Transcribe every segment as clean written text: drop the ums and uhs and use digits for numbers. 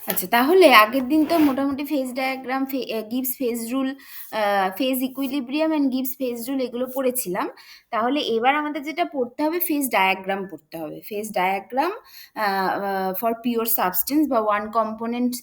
আচ্ছা, তাহলে আগের দিন তো মোটামুটি phase diagram, Gibbs phase rule, phase equilibrium and Gibbs phase rule এগুলো পড়েছিলাম। তাহলে এবার আমাদের যেটা পড়তে হবে, ফেজ ডায়াগ্রাম পড়তে হবে। Phase diagram for pure substance বা ওয়ান কম্পোনেন্ট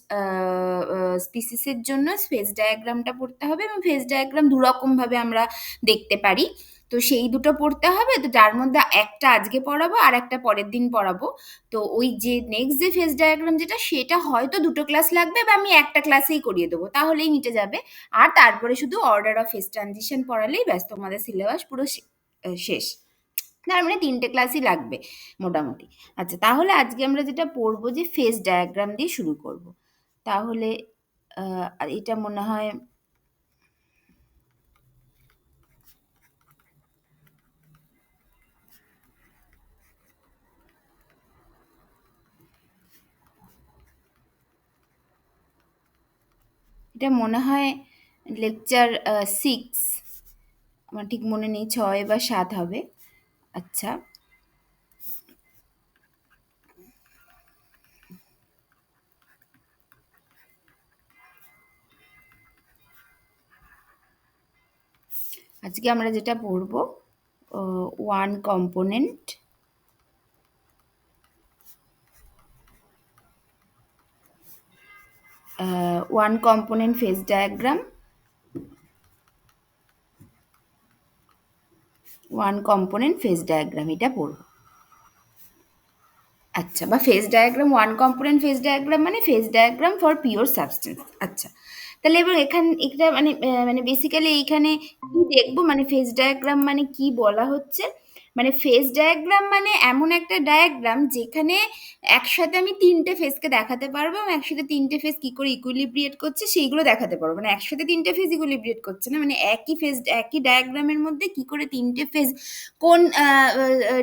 স্পিসিসের জন্য ফেজ ডায়াগ্রামটা পড়তে হবে, এবং ফেজ ডায়াগ্রাম দু রকম ভাবে আমরা দেখতে পারি। তো সেই দুটো পড়তে হবে, তো যার মধ্যে একটা আজকে পড়াবো আর একটা পরের দিন পড়াবো। তো ওই যে নেক্সট যে ফেজ ডায়াগ্রাম যেটা, সেটা হয়তো দুটো ক্লাস লাগবে বা আমি একটা ক্লাসেই করিয়ে দেবো, তাহলেই মিটে যাবে। আর তারপরে শুধু অর্ডার অফ ফেজ ট্রানজিশন পড়ালেই ব্যস্ত, তোমাদের সিলেবাস পুরো শেষ। তার মানে তিনটে ক্লাসই লাগবে মোটামুটি। আচ্ছা, তাহলে আজকে আমরা যেটা পড়বো যে ফেজ ডায়াগ্রাম দিয়ে শুরু করব। তাহলে এটা মনে হয় লেকচার 6, আমার ঠিক মনে নেই 6 বা 7 হবে। আচ্ছা, আজকে আমরা যেটা পড়বো ওয়ান কম্পোনেন্ট ফেজ ডায়াগ্রাম, এটা পড়বো। আচ্ছা, বা phase diagram, one component phase diagram মানে phase diagram for pure substance. আচ্ছা, তাহলে এবার এটা মানে বেসিক্যালি এইখানে কি দেখবো, মানে ফেজ ডায়াগ্রাম মানে কি বলা হচ্ছে। মানে ফেজ ডায়াগ্রাম মানে এমন একটা ডায়াগ্রাম যেখানে একসাথে আমি তিনটে ফেজকে দেখাতে পারবো, এবং একসাথে তিনটে ফেজ কি করে ইকুইলিব্রিয়েট করছে সেইগুলো দেখাতে পারবো। মানে একসাথে তিনটে ফেজ ইকুইলিব্রিয়েট করছে না, মানে একই ডায়াগ্রামের মধ্যে কি করে তিনটে ফেজ, কোন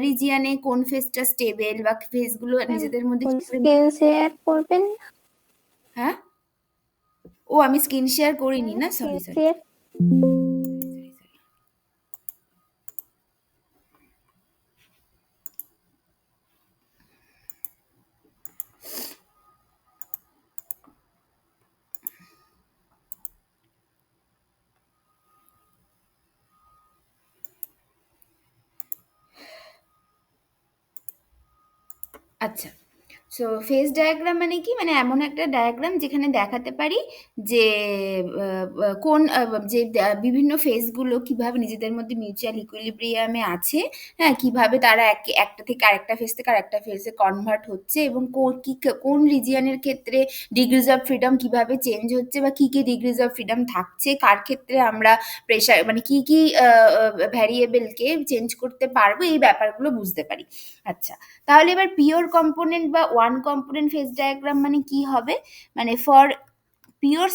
রিজিয়ানে কোন ফেজটা স্টেবল, বা ফেজগুলো নিজেদের মধ্যে কি করে। স্ক্রিন শেয়ার করবেন? হ্যাঁ, ও আমি স্ক্রিন শেয়ার করিনি না, সরি স্ক্রিন সরি। শেয়ার। আচ্ছা, সো ফেজ ডায়াগ্রাম মানে কি, মানে এমন একটা ডায়াগ্রাম যেখানে দেখাতে পারি যে কোন বিভিন্ন ফেজগুলো কিভাবে নিজেদের মধ্যে মিউচুয়াল ইকুইলিব্রিয়ামে আছে। হ্যাঁ, কিভাবে তারা একটা থেকে আরেকটা ফেজ থেকে আরেকটা ফেজে কনভার্ট হচ্ছে, এবং কোন রিজিয়নের ক্ষেত্রে ডিগ্রিজ অফ ফ্রিডম কিভাবে চেঞ্জ হচ্ছে, বা কি কি ডিগ্রিজ অফ ফ্রিডম থাকছে, কার ক্ষেত্রে আমরা প্রেশার মানে কি কি ভ্যারিয়েবলকে চেঞ্জ করতে পারবো, এই ব্যাপারগুলো বুঝতে পারি। আচ্ছা, তাহলে এবার পিওর কম্পোনেন্ট বা ওয়ান কম্পোনেন্ট ফেজ ডায়াগ্রাম মানে কি হবে, মানে for pure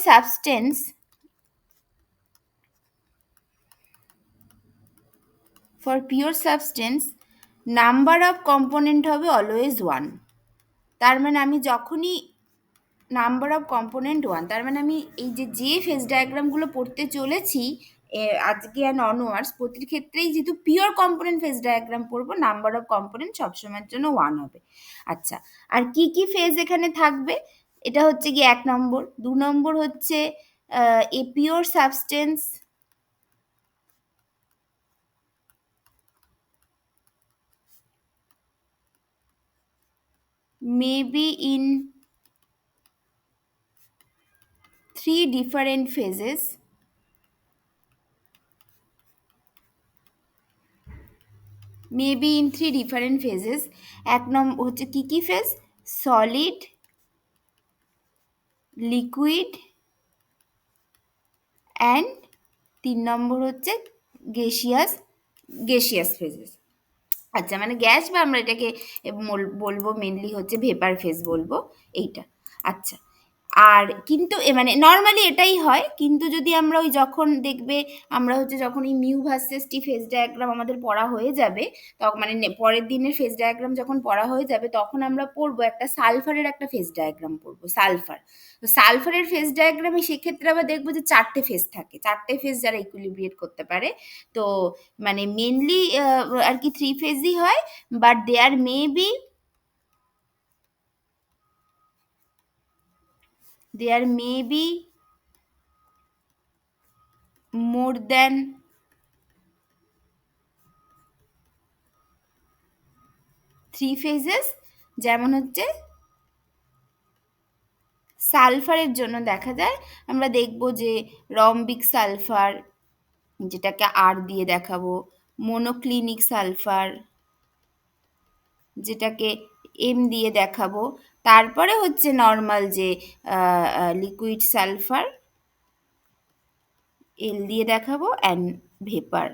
substance, number of component হবে অলওয়েজ ওয়ান। তার মানে আমি যখনই নাম্বার অফ কম্পোনেন্ট ওয়ান, তার মানে আমি এই যে ফেজ ডায়াগ্রামগুলো পড়তে চলেছি আজকে অ্যান্ড অনওয়ার্ডস, প্রতির ক্ষেত্রেই যেহেতু পিওর কম্পোনেন্ট ফেজ ডায়াগ্রাম পড়বো, নাম্বার অফ কম্পোনেন্ট সবসময়ের জন্য ওয়ান হবে। আচ্ছা, আর কি কি ফেজ এখানে থাকবে, এটা হচ্ছে কি 1 নম্বর। 2 নম্বর হচ্ছে a pure substance may be in 3 different phases. Maybe in 3 different phases. 1 নম্বর হচ্ছে কি কি ফেজ, সলিড, লিকুইড অ্যান্ড 3 নম্বর হচ্ছে গেসিয়াস ফেজেস। আচ্ছা, মানে গ্যাস, বা আমরা এটাকে বলবো মেনলি হচ্ছে ভেপার ফেজ বলবো এইটা। আচ্ছা, আর কিন্তু মানে নর্মালি এটাই হয়, কিন্তু যদি আমরা ওই যখন দেখবে আমরা হচ্ছে যখন এই mu versus T phase diagram আমাদের পড়া হয়ে যাবে, তখন মানে পরের দিনের ফেজ ডায়াগ্রাম যখন পড়া হয়ে যাবে, তখন আমরা পড়বো একটা সালফারের একটা ফেজ ডায়াগ্রাম পড়বো, সালফার। তো সালফারের ফেজ ডায়াগ্রামে সেক্ষেত্রে আবার দেখবো যে 4টে ফেজ থাকে, 4টে ফেজ যারা ইকুইলিব্রিয়েট করতে পারে। তো মানে মেনলি আর কি 3 ফেজই হয়, but there may be there may be more than 3 phases, যেমন হচ্ছে সালফারের জন্য দেখা যায়, আমরা দেখব যে রম্বিক সালফার, যেটাকে আর দিয়ে দেখাবো, মোনোক্লিনিক সালফার, যেটাকে এম দিয়ে দেখাবো, তারপরে হচ্ছে নর্মাল যে লিকুইড সালফার, এল দিয়ে দেখাবো, অ্যান্ড ভেপার,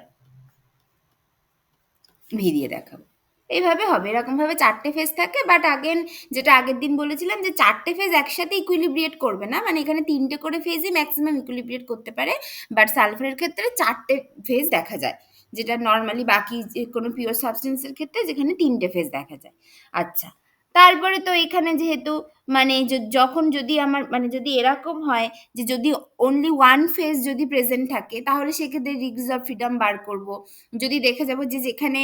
ভি দিয়ে দেখাবো। এইভাবে হবে, এরকমভাবে 4টে ফেজ থাকে। বাট আগেন, যেটা আগের দিন বলেছিলাম, যে 4টে ফেজ একসাথে ইকুইলিব্রিয়েট করবে না, মানে এখানে 3টে করে ফেজই ম্যাক্সিমাম ইকুইলিব্রিয়েট করতে পারে, বাট সালফারের ক্ষেত্রে 4টে ফেজ দেখা যায়, যেটা নর্মালি বাকি যে কোনো পিওর সাবস্টেন্সের ক্ষেত্রে যেখানে 3টে ফেজ দেখা যায়। আচ্ছা, তারপরে তো এখানে যেহেতু মানে যখন যদি আমার মানে যদি এরকম হয় যে যদি অনলি ওয়ান ফেজ যদি প্রেজেন্ট থাকে, তাহলে সেক্ষেত্রে ডিগ্রিজ অফ ফ্রিডম বার করব। যদি দেখে যাবো যে যেখানে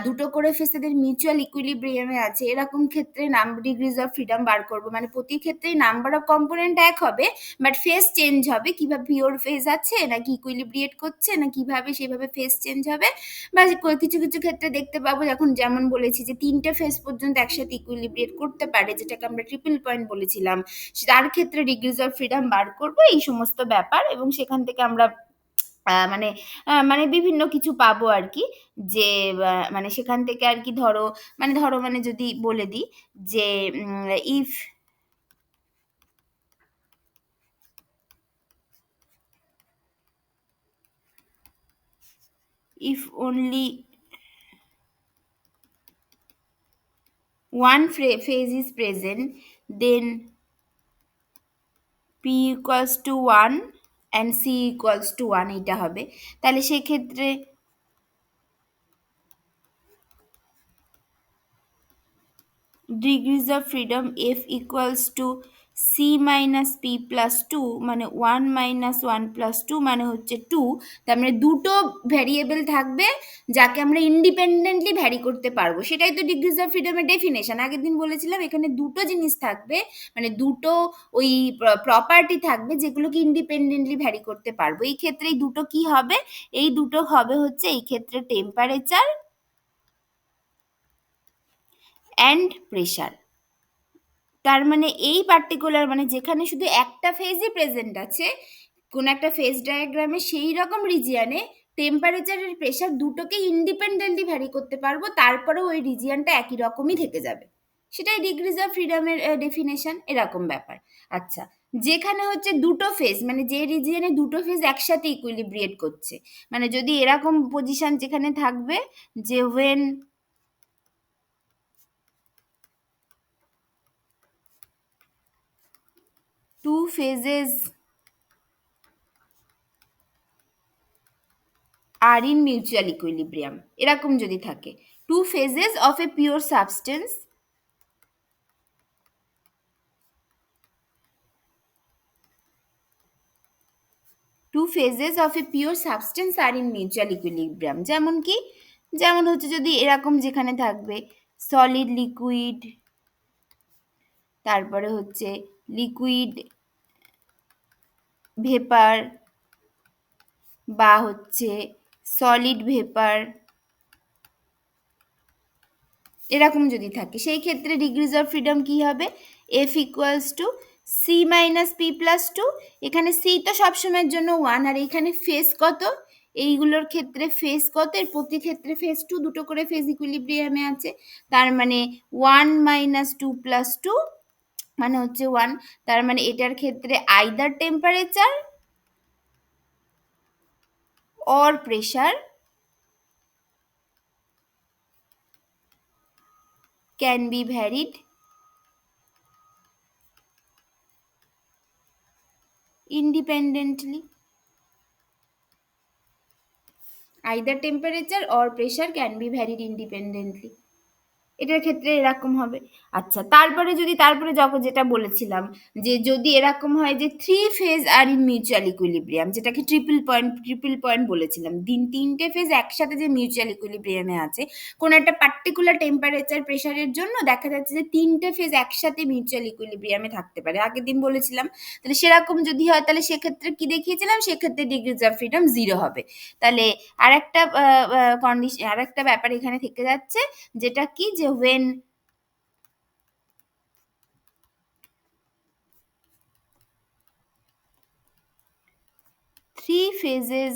দুটো করে ফেজ তাদের মিউচুয়াল ইকুইলিব্রিয়ামে আছে, এরকম ক্ষেত্রে ডিগ্রিজ অফ ফ্রিডম বার করব। মানে প্রতি ক্ষেত্রেই নাম্বার অফ কম্পোনেন্ট এক হবে, বাট ফেজ চেঞ্জ হবে, কিভাবে পিওর ফেজ আছে নাকি ইকুইলিব্রিয়েট করছে না কিভাবে, সেভাবে ফেজ চেঞ্জ হবে। বা কিছু কিছু ক্ষেত্রে দেখতে পাবো, এখন যেমন বলেছি যে 3টে ফেজ পর্যন্ত একসাথে ইকুইলিব্রিয়েট করতে পারে, যেটাকে আমরা ট্রিপল পয়েন্ট বলেছিলাম, তার ক্ষেত্রে ডিগ্রিজ অফ ফ্রিডম বার করবো। এই সমস্ত ব্যাপার, এবং সেখান থেকে আমরা মানে মানে বিভিন্ন কিছু পাবো আর কি, যে মানে সেখান থেকে আর কি ধরো মানে যদি বলে দিই যে if only one phase is present, then p equals to 1 and c equals to 1, এটা হবে। তাহলে সেক্ষেত্রে degrees of freedom F equals to C minus P plus two, মানে 1 - 1 + 2 মানে হচ্ছে 2। তার মানে দুটো ভ্যারিয়েবল থাকবে যাকে আমরা ইন্ডিপেন্ডেন্টলি ভ্যারি করতে পারবো, সেটাই তো ডিগ্রিজ অফ ফ্রিডমের ডেফিনেশন। আগের দিন বলেছিলাম এখানে দুটো জিনিস থাকবে, মানে দুটো ওই প্রপার্টি থাকবে যেগুলোকে ইন্ডিপেন্ডেন্টলি ভ্যারি করতে পারবো। এই ক্ষেত্রে এই দুটো কি হবে? এই দুটো হবে হচ্ছে এই ক্ষেত্রে টেম্পারেচার অ্যান্ড প্রেশার। তার মানে এই পার্টিকুলার মানে যেখানে শুধু একটা ফেজই প্রেজেন্ট আছে কোন একটা ফেজ ডায়াগ্রামে, সেই রকম রিজিয়ানে টেম্পারেচার আর প্রেশার দুটোকে ইন্ডিপেন্ডেন্টলি ভ্যারি করতে পারবো, তারপরেও ওই রিজিয়ানটা একই রকমই থেকে যাবে। সেটাই ডিগ্রিজ অফ ফ্রিডমের ডেফিনেশন, এরকম ব্যাপার। আচ্ছা, যেখানে হচ্ছে দুটো ফেজ, মানে যে রিজিয়নে দুটো ফেজ একসাথে ইকুইলিব্রিয়েট করছে, মানে যদি এরকম পজিশন যেখানে থাকবে যে when two phases are in mutual equilibrium, এরকম যদি থাকে, two phases of a pure substance, two phases of a pure substance are in mutual equilibrium, যেমন কি, যেমন হচ্ছে যদি এরকম যেখানে থাকবে সলিড লিকুইড, তারপরে হচ্ছে লিকুইড ভেপার, বা হচ্ছে সলিড ভেপার, এরকম যদি থাকে, সেই ক্ষেত্রে ডিগ্রিজ অফ ফ্রিডম কি হবে? F equals to C minus P plus two. এখানে সি তো সবসময়ের জন্য 1, আর এখানে ফেজ কত? এইগুলোর ক্ষেত্রে ফেজ কত? এর প্রতি ক্ষেত্রে ফেজ 2, দুটো করে ফেজ ইকুইলিব্রিয়ামে আছে, তার মানে 1 - 2 + 2 মানে হচ্ছে 1। তার মানে এটার ক্ষেত্রে either temperature or pressure can be varied independently, either temperature or pressure can be varied independently. এটার ক্ষেত্রে এরকম হবে। আচ্ছা, তারপরে যখন যেটা বলেছিলাম যে যদি এরকম হয় যে three phase are in mutual equilibrium, যেটাকে ট্রিপল পয়েন্ট বলেছিলাম, তিনটে ফেজ একসাথে যে মিউচুয়াল ইকুইলিব্রিয়ামে আছে, কোনো একটা পার্টিকুলার টেম্পারেচার প্রেশারের জন্য দেখা যাচ্ছে যে তিনটে ফেজ একসাথে মিউচুয়াল ইকুইলিব্রিয়ামে থাকতে পারে, আগের দিন বলেছিলাম। তাহলে সেরকম যদি হয় তাহলে সেক্ষেত্রে কি দেখিয়েছিলাম, সেক্ষেত্রে ডিগ্রিজ অফ ফ্রিডম 0 হবে। তাহলে আরেকটা কন্ডিশন, আরেকটা ব্যাপার এখানে থেকে যাচ্ছে, যেটা কি, যে when three phases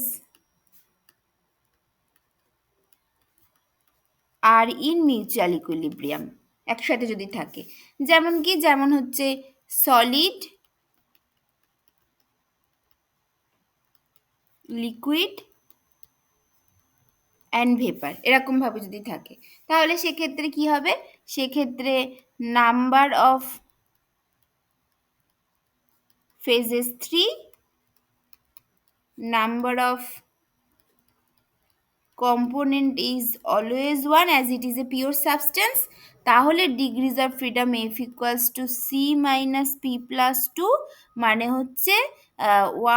are in mutual equilibrium, একসাথে যদি থাকে, যেমন হচ্ছে সলিড, লিকুইড অ্যান্ড ভেপার, এরকম ভাবে যদি থাকে, তাহলে সেক্ষেত্রে কি হবে, সেক্ষেত্রে number of phases 3, number of component is always 1 as it is a pure substance, তাহলে degrees of freedom F equals to C minus P plus two, মানে হচ্ছে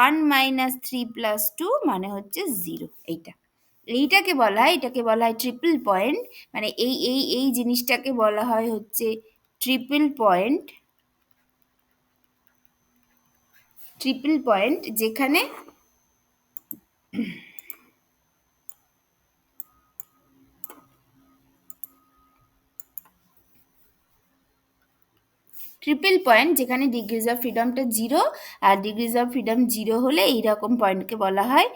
1 - 3 + 2 মানে হচ্ছে 0। এটাকে বলা হয় ট্রিপল পয়েন্ট, মানে এই জিনিসটাকে বলা হয় হচ্ছে ট্রিপল পয়েন্ট, যেখানে ডিগ্রিজ অফ ফ্রিডমটা 0, আর ডিগ্রিজ অফ ফ্রিডম 0 হলে এইরকম পয়েন্টকে বলা হয়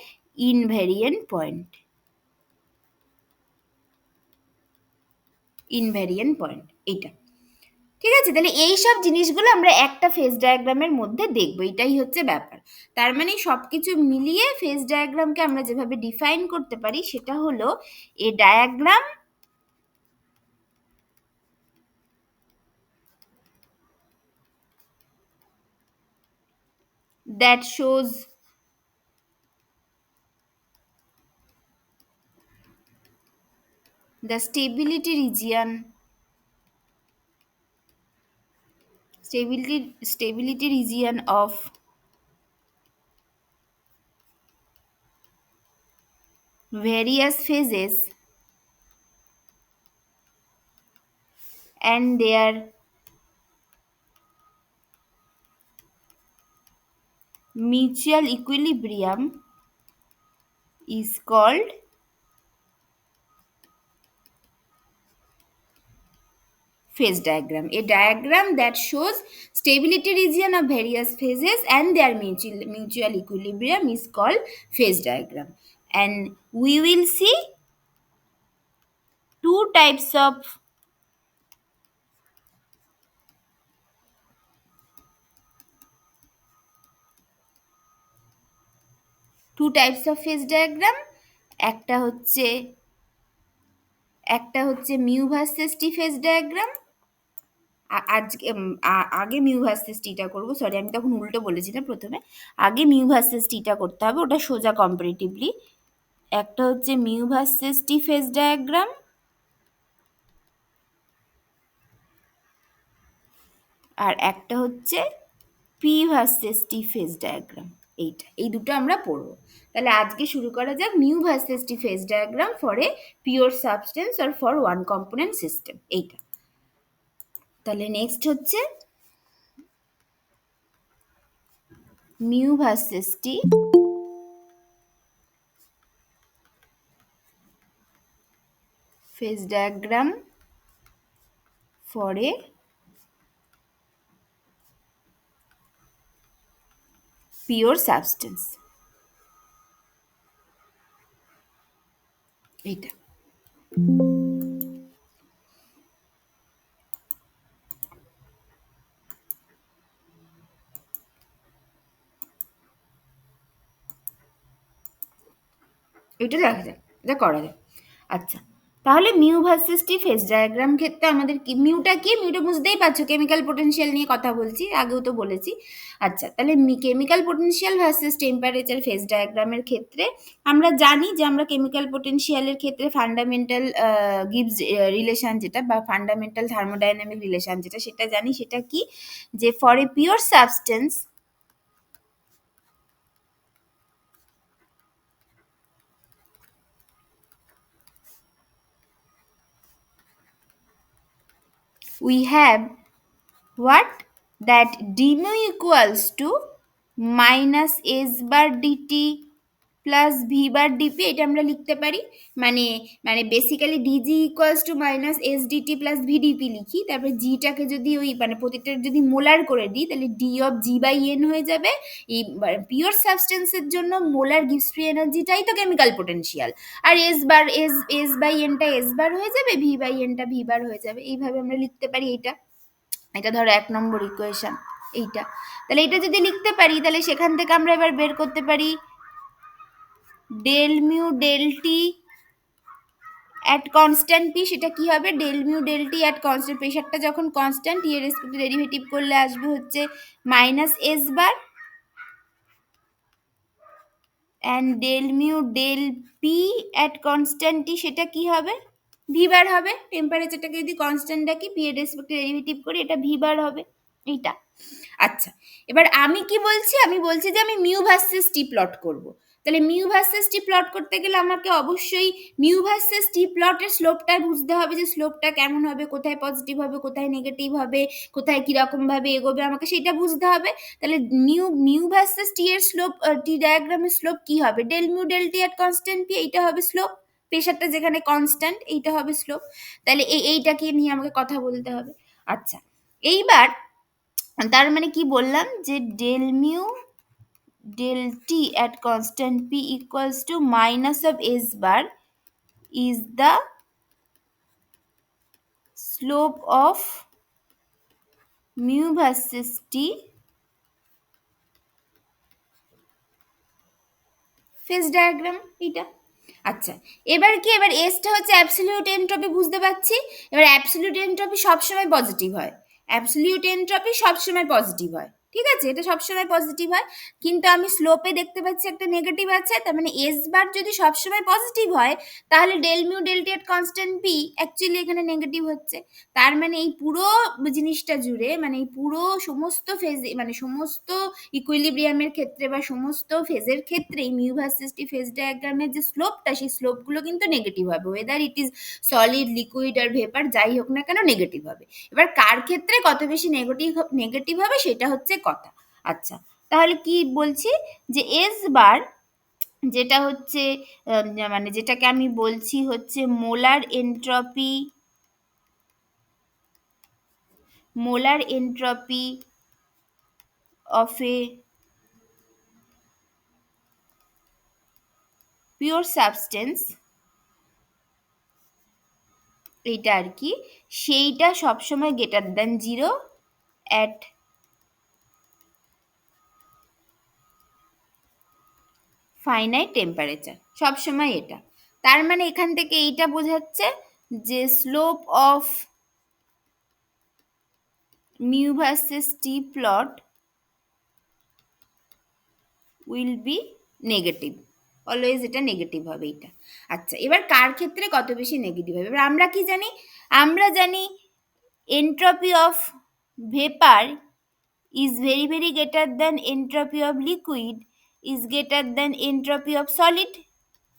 ইনভ্যারিয়েন্ট পয়েন্ট। এইটা ঠিক আছে। তাহলে এই সব জিনিসগুলো আমরা একটা ফেজ ডায়াগ্রামের মধ্যে দেখবো, এটাই হচ্ছে ব্যাপার। তার মানে সবকিছু মিলিয়ে ফেজ ডায়াগ্রামকে আমরা যেভাবে ডিফাইন করতে পারি সেটা হলো এ diagram that shows the stability region of various phases and their mutual equilibrium is called phase diagram. A diagram that shows stability region of various phases and their mutual equilibrium is called phase diagram. And we will see two types of phase diagram। একটা হচ্ছে mu versus T phase diagram. আজকে আগে mu versus টিটা করবো, sorry আমি তখন উল্টো বলেছিলাম, প্রথমে আগে মিউ ভার্সেস টিটা করতে হবে, ওটা সোজা কম্পারেটিভলি। একটা হচ্ছে mu versus T phase diagram, আর একটা হচ্ছে P versus T phase diagram. এই দুটো আমরা পড়বো। তাহলে আজকে শুরু করা যাক mu versus T phase diagram for a pure substance আর ফর ওয়ান কম্পোনেন্ট সিস্টেম। এইটা তাহলে নেক্সট হচ্ছে mu versus T phase diagram for a pure substance। এটা এটা দেখা যাক, এটা করা যায়। আচ্ছা, তাহলে mu versus T phase diagram ক্ষেত্রে আমাদের কি, মিউটা কি, মিউটা বুঝতেই পারছো, কেমিক্যাল পোটেনশিয়াল নিয়ে কথা বলছি, আগেও তো বলেছি। আচ্ছা, তাহলে chemical potential versus temperature phase ডায়াগ্রামের ক্ষেত্রে আমরা জানি যে আমরা কেমিক্যাল পোটেনশিয়ালের ক্ষেত্রে ফান্ডামেন্টাল গিভস রিলেশন যেটা, বা ফান্ডামেন্টাল থার্মোডাইনামিক রিলেশন যেটা, সেটা জানি। সেটা কি, যে for a pure substance we have what, that d mu equals to minus s bar dt plus V bar DP, এটা আমরা লিখতে পারি। মানে মানে basically DG equals to minus S DT plus VDP লিখি, তারপরে জিটাকে যদি ওই মানে প্রতিটার যদি মোলার করে দিই, তাহলে D of G by N হয়ে যাবে। এই পিওর সাবস্টেন্সের জন্য মোলার গিভস ফ্রি এনার্জিটাই তো কেমিক্যাল পোটেনশিয়াল, আর এস বার এস বাই এনটা এস বার হয়ে যাবে, ভি বাই এনটা ভি বার হয়ে যাবে। এইভাবে আমরা লিখতে পারি এইটা। এটা ধরো 1 নম্বর ইকুয়েশন এইটা। তাহলে এটা যদি লিখতে পারি, তাহলে সেখান থেকে আমরা এবার বের করতে পারি del mu del T at constant P. সেটা কি হবে, del mu del T at constant, প্রেশারটা যখন কনস্ট্যান্ট, টি এর রেসপেক্টে ডেরিভেটিভ করলে আসবে হচ্ছে minus S bar, and del mu del P at constant T, সেটা কি হবে, ভি বার হবে। টেম্পারেচারটাকে যদি কনস্ট্যান্ট রাখি, পি এর রেসপেক্টে ডেরিভেটিভ করি, এটা ভি বার হবে এইটা। আচ্ছা, এবার আমি কি বলছি, আমি বলছি যে আমি মিউ ভার্সেস টি প্লট করব। তাহলে মিউ ভার্সেস টি প্লট করতে গেলে আমাকে অবশ্যই মিউ ভার্সেস টি প্লটের স্লোপটা বুঝতে হবে, যে স্লোপটা কেমন হবে, কোথায় পজিটিভ হবে, কোথায় নেগেটিভ হবে, কোথায় কিরকম ভাবে এগোবে, আমাকে সেটা বুঝতে হবে। তাহলে মিউ ভার্সেস টি এর স্লোপ, টি ডায়াগ্রামের স্লোপ কি হবে, ডেল মিউ ডেল টি এট কনস্ট্যান্ট পি, এইটা হবে স্লোপ। প্রেশারটা যেখানে কনস্ট্যান্ট, এইটা হবে স্লোপ। তাহলে এইটাকে নিয়ে আমাকে কথা বলতে হবে। আচ্ছা, এইবার তার মানে কি বললাম, যে del mu del T at constant p equals to minus of s bar is the slope of mu versus t phase diagram এটা। আচ্ছা, এবার কি, এবার এসটা হচ্ছে অ্যাবসলিউট এনট্রপি, বুঝতে পারছি। এবার অ্যাবসলিউট এনট্রপি সবসময় পজিটিভ হয়, অ্যাবসলিউট এনট্রপি সবসময় পজিটিভ হয়, ঠিক আছে, এটা সবসময় পজিটিভ হয়। কিন্তু আমি স্লোপে দেখতে পাচ্ছি একটা নেগেটিভ আছে, তার মানে এস বার যদি সবসময় পজিটিভ হয়, তাহলে ডেল মিউ ডেল টি এট কনস্ট্যান্ট পি অ্যাকচুয়ালি এখানে নেগেটিভ হচ্ছে। তার মানে এই পুরো জিনিসটা জুড়ে, মানে এই পুরো সমস্ত ফেজ, মানে সমস্ত ইকুইলিব্রিয়ামের ক্ষেত্রে বা সমস্ত ফেজের ক্ষেত্রে মিউ ভার্সেস টি ফেজ ডায়াগ্রামের যে স্লোপটা, সেই স্লোপগুলো কিন্তু নেগেটিভ হবে, whether it is solid, liquid আর ভেপার, যাই হোক না কেন নেগেটিভ হবে। এবার কার ক্ষেত্রে কত বেশি নেগেটিভ নেগেটিভ হবে সেটা হচ্ছে কথা। আচ্ছা, তাহলে কি বলছি, যে এস বার যেটা হচ্ছে মানে যেটাকে আমি বলছি হচ্ছে molar entropy of a pure substance, এইটা আর কি, সেইটা সবসময় greater than 0 at finite temperature, সবসময় এটা। তার মানে এখান থেকে এইটা বোঝাচ্ছে যে slope of mu versus T plot will be negative, always এটা নেগেটিভ হবে এইটা। আচ্ছা, এবার কার ক্ষেত্রে কত বেশি নেগেটিভ হবে, এবার আমরা কি জানি, আমরা জানি entropy of vapour is very very greater than entropy of liquid is greater than entropy of solid,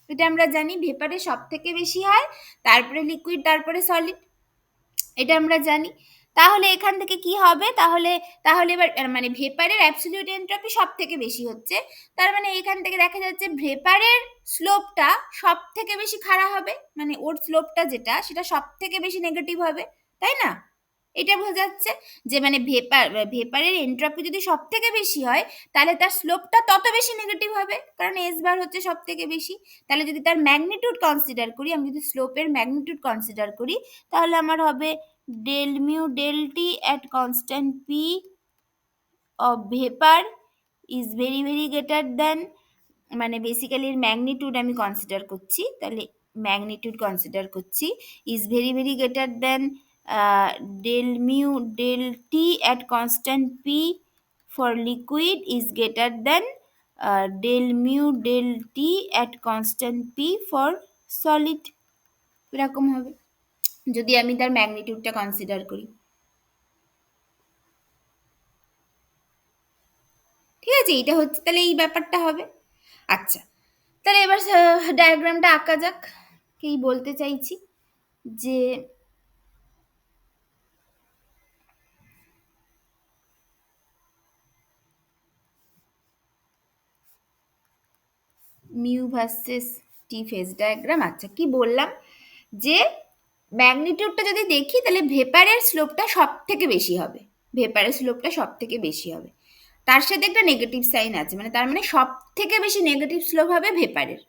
এটা আমরা জানি। ভেপারে সব থেকে বেশি হয়, তারপরে লিকুইড, তারপরে সলিড, এটা আমরা জানি। তাহলে এখান থেকে কি হবে, তাহলে তাহলে এবার মানে ভেপারের অ্যাবসলিউট এন্ট্রপি সব থেকে বেশি হচ্ছে, তার মানে এখান থেকে দেখা যাচ্ছে ভেপারের স্লোপটা সব থেকে বেশি খাড়া হবে, মানে ওর স্লোপটা যেটা, সেটা সব থেকে বেশি নেগেটিভ হবে, তাই না? এটা বোঝা যাচ্ছে যে মানে ভেপারের এন্ট্রপি যদি সব থেকে বেশি হয়, তাহলে তার স্লোপটা তত বেশি নেগেটিভ হবে, কারণ এস বার হচ্ছে সব থেকে বেশি। তাহলে যদি তার ম্যাগনিটিউড কনসিডার করি, আমি যদি স্লোপের ম্যাগনিটিউড কনসিডার করি, তাহলে আমার হবে del mu del T at constant P of vapour is very very greater than, মানে বেসিক্যালি এর ম্যাগনিটিউড আমি কনসিডার করছি, তাহলে ম্যাগনিটিউড কনসিডার করছি, is very very greater than del mu del t at constant p for liquid is greater than del mu del t at constant p for solid, এরকম হবে যদি আমি তার ম্যাগনিটিউডটা কনসিডার করি। ঠিক আছে, এইটা হচ্ছে তাহলে এই ব্যাপারটা হবে। আচ্ছা, তাহলে এবার ডায়াগ্রামটা আঁকা যাক। কি বলতে চাইছি যে mu versus T phase diagram. আচ্ছা, কি বললাম যে ম্যাগনিটিউডটা যদি দেখি তাহলে ভেপারের স্লোপটা সব থেকে বেশি হবে, ভেপারের স্লোপটা সব থেকে বেশি হবে, তার সাথে একটা নেগেটিভ সাইন আছে, মানে তার মানে সব থেকে বেশি নেগেটিভ স্লোপ হবে ভেপারের,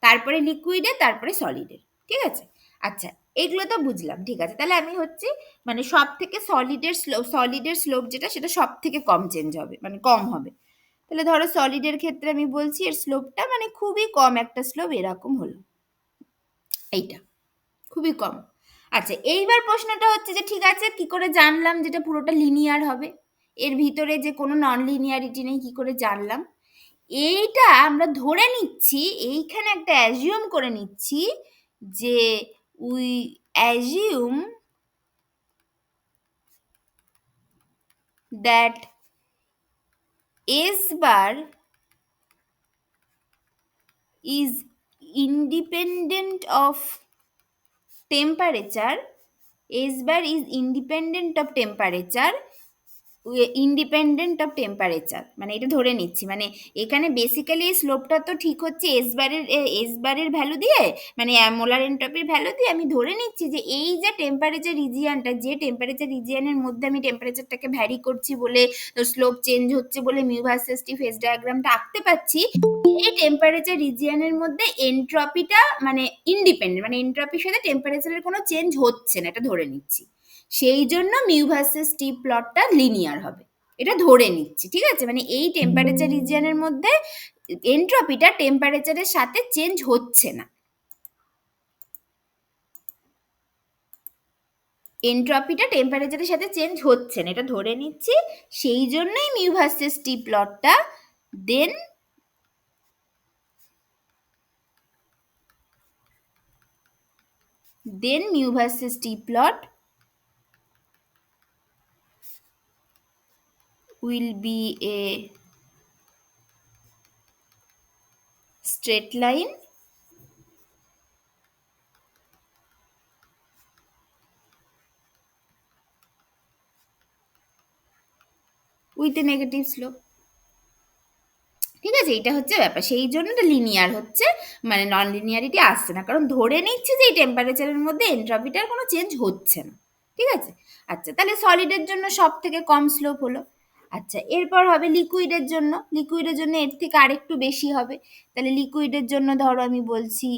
তারপরে লিকুইডের, তারপরে সলিডের। ঠিক আছে, আচ্ছা এইগুলো তো বুঝলাম। ঠিক আছে, তাহলে আমি হচ্ছে মানে সব থেকে সলিডের স্লোপ যেটা সেটা সব থেকে কম চেঞ্জ হবে, মানে কম হবে। তাহলে ধরো সলিডের ক্ষেত্রে আমি বলছি এর স্লোপটা মানে খুবই কম একটা স্লোপ এরকম হলো, এইটা খুবই কম। আচ্ছা, এইবার প্রশ্নটা হচ্ছে যে ঠিক আছে কি করে জানলাম যেটা পুরোটা লিনিয়ার হবে, এর ভিতরে যে কোনো নন লিনিয়ারিটি নেই, কি করে জানলাম? এইটা আমরা ধরে নিচ্ছি, এইখানে একটা অ্যাজিউম করে নিচ্ছি যে we assume that S bar is independent of temperature, S bar is independent of temperature, independent of temperature, মানে এটা ধরে নিচ্ছি, মানে এখানে বেসিক্যালি স্লোপটা তো ঠিক হচ্ছে এস বারের ভ্যালু দিয়ে, মানে মোলার এন্ট্রপির ভ্যালু দিয়ে আমি ধরে নিচ্ছি যে এই যে টেম্পারেচার রিজিয়ানটা, যে টেম্পারেচার রিজিয়ানের মধ্যে আমি টেম্পারেচারটাকে ভ্যারি করছি বলে স্লোপ চেঞ্জ হচ্ছে বলে মিউ ভার্সেস টি ফেজ ডায়াগ্রামটা আঁকতে পাচ্ছি, এই টেম্পারেচার রিজিয়ানের মধ্যে এন্ট্রপিটা মানে ইন্ডিপেন্ডেন্ট, মানে এন্ট্রপির সাথে টেম্পারেচারের কোনো চেঞ্জ হচ্ছে না, এটা ধরে নিচ্ছি। সেই জন্য মিউ ভার্সেস টি প্লটটা লিনিয়ার হবে, এটা ধরে নিচ্ছি। ঠিক আছে, মানে এই টেম্পারেচার রিজিয়নের মধ্যে এন্ট্রপিটা টেম্পারেচারের সাথে চেঞ্জ হচ্ছে না, এন্ট্রপিটা টেম্পারেচারের সাথে চেঞ্জ হচ্ছে না, এটা ধরে নিচ্ছি। সেই জন্যই মিউ ভার্সেস টি প্লটটা দেন mu versus t plot will be a straight line with a negative slope। ঠিক আছে, এটা হচ্ছে ব্যাপার, সেই জন্য এটা লিনিয়ার হচ্ছে, মানে নন লিনিয়ারিটি আসছে না, কারণ ধরে নিচ্ছে যে এই টেম্পারেচারের মধ্যে এন্ট্রপিটার কোনো চেঞ্জ হচ্ছে না। ঠিক আছে, আচ্ছা তাহলে সলিডের জন্য সব থেকে কম স্লোপ হলো। আচ্ছা, এরপর হবে লিকুইডের জন্য, লিকুইডের জন্য এর থেকে আরেকটু বেশি হবে, তাহলে লিকুইডের জন্য ধরো আমি বলছি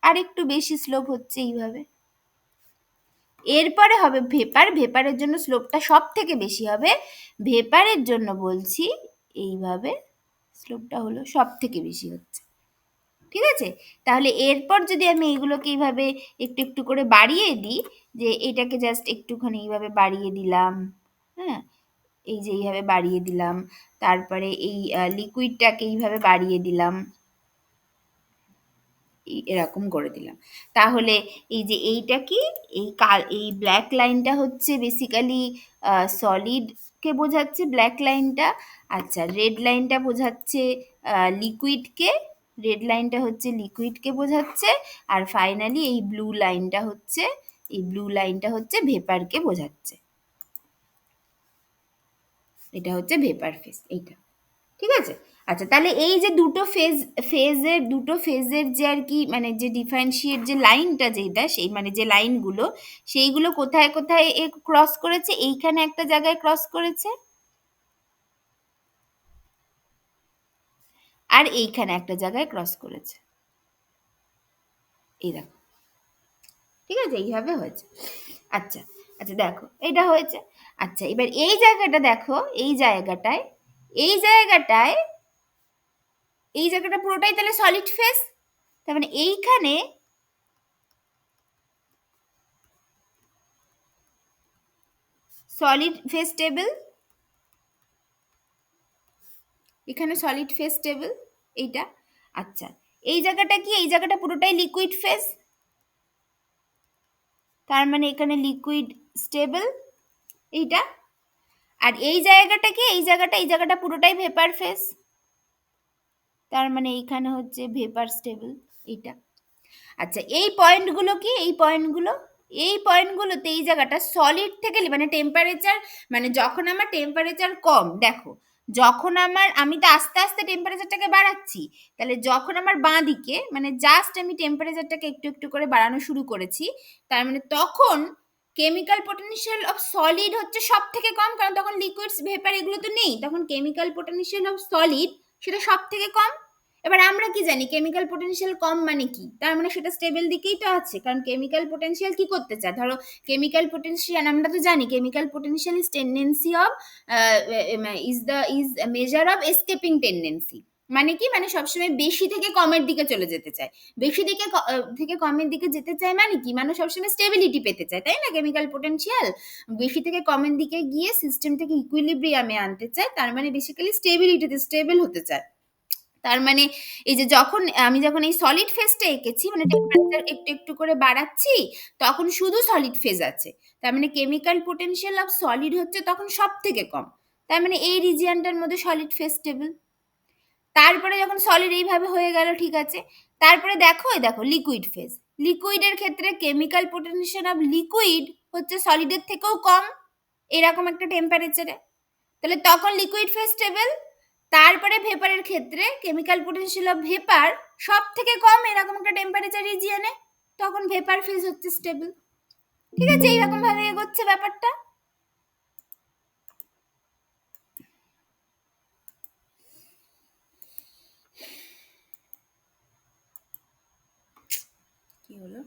আরেকটু বেশি স্লোপ হচ্ছে এইভাবে। এরপরে হবে ভেপার, ভেপারের জন্য স্লোপটা সব থেকে বেশি হবে, ভেপারের জন্য বলছি এইভাবে স্লোপটা হলো সব থেকে বেশি হচ্ছে। ঠিক আছে, তাহলে এরপর যদি আমি এইগুলোকে এইভাবে একটু একটু করে বাড়িয়ে দিই, যে এটাকে জাস্ট একটুখানি এইভাবে বাড়িয়ে দিলাম, হ্যাঁ এই যে এইভাবে বাড়িয়ে দিলাম, তারপরে এই লিকুইডটাকে এইভাবে বাড়িয়ে দিলাম, এরকম করে দিলাম, তাহলে এই যে এইটা কি, এই ব্ল্যাক লাইনটা হচ্ছে বেসিক্যালি সলিডকে বোঝাচ্ছে ব্ল্যাক লাইনটা। আচ্ছা, রেড লাইনটা বোঝাচ্ছে লিকুইডকে, রেড লাইনটা হচ্ছে লিকুইডকে বোঝাচ্ছে, আর ফাইনালি এই ব্লু লাইনটা হচ্ছে, এই ব্লু লাইনটা হচ্ছে ভেপারকে বোঝাচ্ছে, এটা হচ্ছে ভেপার ফেজ এইটা। ঠিক আছে, আচ্ছা তাহলে এই যে দুটো ফেজের যে আর কি মানে যে ডিফারেন্সিয়েট যে লাইনটা যেটা, সেই মানে যে লাইনগুলো সেইগুলো কোথায় কোথায় ক্রস করেছে, এইখানে একটা জায়গায় ক্রস করেছে, আর এইখানে একটা জায়গায় ক্রস করেছে, এই দেখো। ঠিক আছে, এইভাবে হয়েছে। আচ্ছা আচ্ছা দেখো এটা হয়েছে। আচ্ছা, এবার এই জায়গাটা দেখো, এই জায়গাটায়, এই জায়গাটায়, এই জায়গাটা পুরোটাই তাহলে সলিড ফেজ, তার মানে এইখানে সলিড ফেজ টেবিল, এখানে সলিড ফেজ টেবিল এইটা। আচ্ছা, এই জায়গাটা কি? এই জায়গাটা পুরোটাই লিকুইড ফেজ, তার মানে এখানে লিকুইড স্টেবল এইটা। আর এই জায়গাটা কি? এই জায়গাটা পুরোটাই ভেপার ফেজ, তার মানে এইখানে হচ্ছে ভেপার স্টেবল এইটা। আচ্ছা, এই পয়েন্টগুলো কি? এই পয়েন্টগুলোতে এই জায়গাটা সলিড থেকে মানে টেম্পারেচার, মানে যখন আমার টেম্পারেচার কম, দেখো যখন আমি তো আস্তে আস্তে টেম্পারেচারটাকে বাড়াচ্ছি, তাহলে যখন আমার বাঁ দিকে মানে জাস্ট আমি টেম্পারেচারটাকে একটু একটু করে বাড়ানো শুরু করেছি, তার মানে তখন কেমিক্যাল পোটেনশিয়াল অফ সলিড হচ্ছে সব থেকে কম, কারণ তখন লিকুইডস ভেপার এগুলো তো নেই, তখন কেমিক্যাল পোটেনশিয়াল অফ সলিড সেটা সব থেকে কম। এবার আমরা কি জানি কেমিক্যাল পোটেনশিয়াল কম মানে কি? তার মানে সেটা স্টেবল দিকেই তো আছে, কারণ কেমিক্যাল পোটেনশিয়াল কি করতে চায়? ধরো কেমিক্যাল পোটেনশিয়াল আমরা তো জানি chemical potential is tendency of is measure of escaping tendency. মানে কি? মানে সবসময় বেশি থেকে কমের দিকে চলে যেতে চায়, বেশি থেকে কমের দিকে যেতে চায়, মানে কি? মানে সবসময় স্টেবিলিটি পেতে চায়, তাই না? কেমিক্যাল পোটেনশিয়াল বেশি থেকে কমের দিকে গিয়ে সিস্টেমটাকে ইকুইলিব্রিয়ামে আনতে চায়, তার মানে বেসিক্যালি স্টেবিলিটিতে স্টেবল হতে চায়। তার মানে এই যে যখন এই সলিড ফেজটা এঁকেছি, মানে টেম্পারেচার একটু একটু করে বাড়াচ্ছি, তখন শুধু সলিড ফেজ আছে, তার মানে কেমিক্যাল পোটেনশিয়াল অফ সলিড হচ্ছে তখন সব থেকে কম, তার মানে এই রিজিয়নটার মধ্যে সলিড ফেজ স্টেবল। তারপরে যখন সলিড এইভাবে হয়ে গেল, ঠিক আছে, তারপরে দেখো লিকুইড ফেজ, লিকুইডের ক্ষেত্রে কেমিক্যাল পোটেনশিয়াল অফ লিকুইড হচ্ছে সলিডের থেকেও কম এরকম একটা টেম্পারেচারে, তাহলে তখন লিকুইড ফেজ স্টেবল। তারপরে ভেপারের ক্ষেত্রে কেমিক্যাল পোটেনশিয়াল অফ ভেপার সব থেকে কম এরকম একটা টেম্পারেচার রিজিয়নে, তখন ভেপার ফেজ হচ্ছে স্টেবল। ঠিক আছে, এইরকম ভাবে এগোচ্ছে ব্যাপারটা। কি হলো?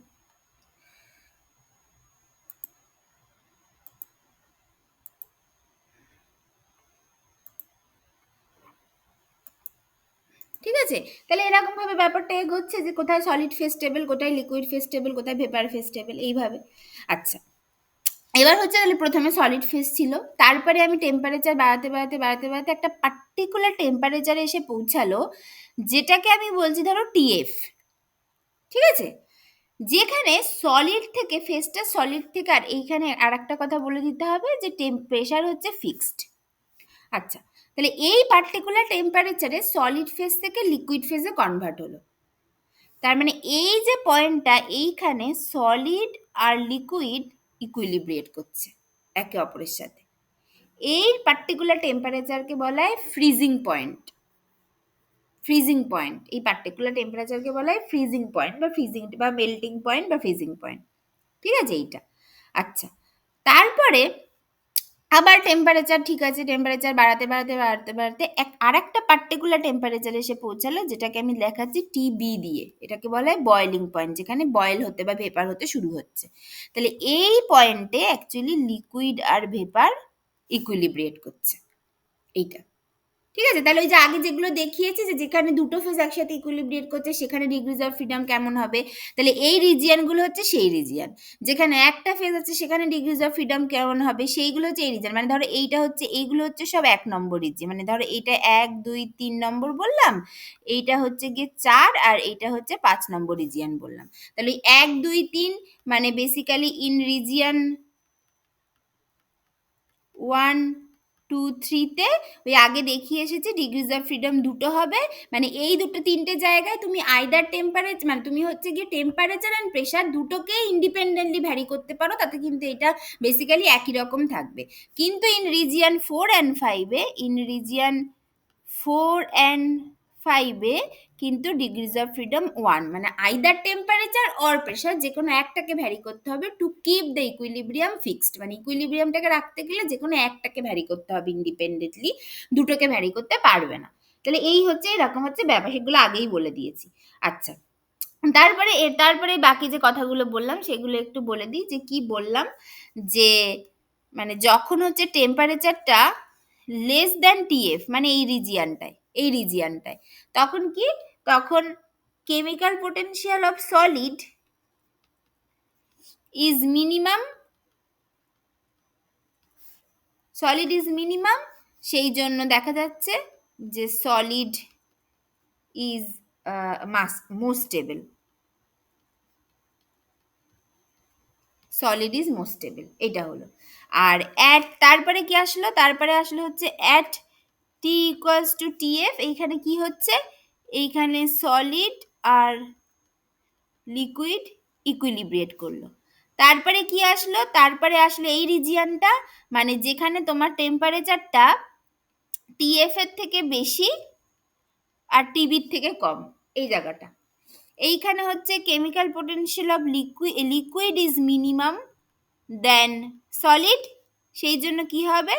ঠিক আছে, তাহলে এরকম ভাবে ব্যাপারটা এগোচ্ছে যে কোথায় সলিড ফেজ স্টেবল, কোথায় লিকুইড ফেজ স্টেবল, কোথায় ভেপার ফেজ স্টেবল, এইভাবে। আচ্ছা, এবার হচ্ছে তাহলে প্রথমে সলিড ফেজ ছিল, তারপরে আমি টেম্পারেচার বাড়াতে বাড়াতে বাড়াতে বাড়াতে একটা পার্টিকুলার টেম্পারেচারে এসে পৌঁছালো, যেটাকে আমি বলছি ধরো টিএফ। ঠিক আছে, যেখানে সলিড থেকে ফেজটা সলিড থেকে, আর এইখানে আর একটা কথা বলে দিতে হবে যে প্রেশার হচ্ছে ফিক্সড। আচ্ছা, তাহলে এই পার্টিকুলার টেম্পারেচারে সলিড ফেজ থেকে লিকুইড ফেজে কনভার্ট হলো, তার মানে এই যে পয়েন্টটা, এইখানে সলিড আর লিকুইড ইকুইলিব্রিয়েট করছে একে অপরের সাথে, এই পার্টিকুলার টেম্পারেচারকে বলা হয় ফ্রিজিং পয়েন্ট। ফ্রিজিং পয়েন্ট, এই পার্টিকুলার টেম্পারেচারকে বলা হয় ফ্রিজিং পয়েন্ট বা ফ্রিজিং বা মেল্টিং পয়েন্ট বা ফ্রিজিং পয়েন্ট। ঠিক আছে, এইটা। আচ্ছা, তারপরে আবার টেম্পারেচার, ঠিক আছে, টেম্পারেচার বাড়াতে বাড়াতে বাড়াতে বাড়াতে আর একটা পার্টিকুলার টেম্পারেচার এসে পৌঁছালো, যেটাকে আমি দেখাচ্ছি টিবি দিয়ে, এটাকে বলা হয় বয়েলিং পয়েন্ট, যেখানে বয়েল হতে বা ভেপার হতে শুরু হচ্ছে। তাহলে এই পয়েন্টে অ্যাকচুয়ালি লিকুইড আর ভেপার ইকুইলিব্রিয়েট করছে, এইটা। ঠিক আছে, তাহলে ওই যে আগে যেগুলো দেখিয়েছি যে যেখানে দুটো ফেজ একসাথে ইকুইলিব্রিয়েট করছে সেখানে ডিগ্রিজ অফ ফ্রিডম কেমন হবে, তাহলে এই রিজিয়নগুলো হচ্ছে সেই রিজিয়ন। যেখানে একটা ফেজ আছে সেখানে ডিগ্রিজ অফ ফ্রিডম কেমন হবে, সেইগুলো হচ্ছে এই রিজিয়ন। মানে ধরো এইটা হচ্ছে, এইগুলো হচ্ছে সব 1 নম্বর রিজিয়ন, মানে ধরো এইটা 1 2 3 নম্বর বললাম, এইটা হচ্ছে গিয়ে 4, আর এইটা হচ্ছে 5 নম্বর রিজিয়ন বললাম। তাহলে 1 2 3 মানে বেসিক্যালি ইন রিজিয়ন 1 2 3-তে ওই আগে দেখিয়ে এসেছি ডিগ্রিজ অফ ফ্রিডম দুটো হবে, মানে এই দুটো তিনটে জায়গায় তুমি আইদার টেম্পারেচার, মানে তুমি হচ্ছে গিয়ে টেম্পারেচার অ্যান্ড প্রেশার দুটোকে ইন্ডিপেন্ডেন্টলি ভ্যারি করতে পারো, তাতে কিন্তু এটা বেসিক্যালি একই রকম থাকবে। কিন্তু ইন রিজিয়ন 4 and 5-এ, ইন রিজিয়ন 4 and 5-এ কিন্তু ডিগ্রিজ অফ ফ্রিডম 1, মানে আইদার টেম্পারেচার অর প্রেশার যে কোনো একটাকে ভ্যারি করতে হবে to keep the equilibrium fixed, মানে ইকুইলিব্রিয়ামটাকে রাখতে গেলে যে কোনো একটাকে ভ্যারি করতে হবে ইন্ডিপেন্ডেন্টলি, দুটোকে ভ্যারি করতে পারবে না। তাহলে এই হচ্ছে, এরকম হচ্ছে ব্যাপার, সেগুলো আগেই বলে দিয়েছি। আচ্ছা, তারপরে বাকি যে কথাগুলো বললাম সেগুলো একটু বলে দিই, যে কি বললাম, যে মানে যখন হচ্ছে টেম্পারেচারটা লেস দ্যান টিএফ, মানে এই রিজিয়ানটায় তখন কি, তখন chemical potential of solid is minimum solid is minimum, সেই জন্য দেখা যাচ্ছে যে solid is most stable. Solid is most stable, এটা হলো। আর অ্যাট তারপরে কি আসলো, তারপরে আসলো হচ্ছে at T equals two T F. এইখানে কি হচ্ছে, এইখানে সলিড আর লিকুইড ইকুইলিব্রিয়েট করলো। তারপরে কি আসলো, তারপরে আসলো এই রিজিয়ানটা, মানে যেখানে তোমার টেম্পারেচারটা টিএফ এর থেকে বেশি আর টিবির থেকে কম, এই জায়গাটা। এইখানে হচ্ছে chemical potential of liquid is minimum than solid, সেই জন্য কি হবে,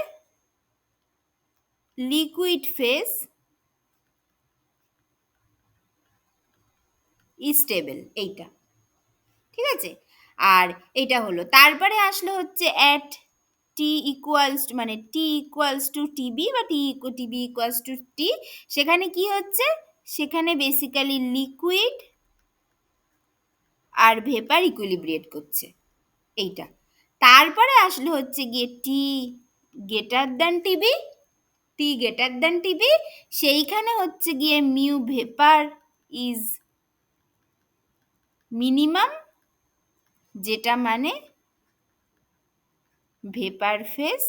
লিকুইড ফেজ ইজ স্টেবল, এইটা ঠিক আছে। আর এইটা হলো, তারপরে আসলো হচ্ছে অ্যাট টি ইকুয়ালস মানে টি ইকুয়ালস টু টিবি বা টিবি ইকুয়ালস টু টি, সেখানে কি হচ্ছে, সেখানে বেসিক্যালি লিকুইড আর ভেপার ইকুইলিব্রিয়েট করছে, এইটা। তারপরে আসলো হচ্ছে গিয়ে টি গ্রেটার দ্যান টিবি, টি গ্রেটার দ্যান টিবি, সেইখানে হচ্ছে গিয়ে মিউ ভেপার ইজ মিনিমাম, যেটা মানে vapour phase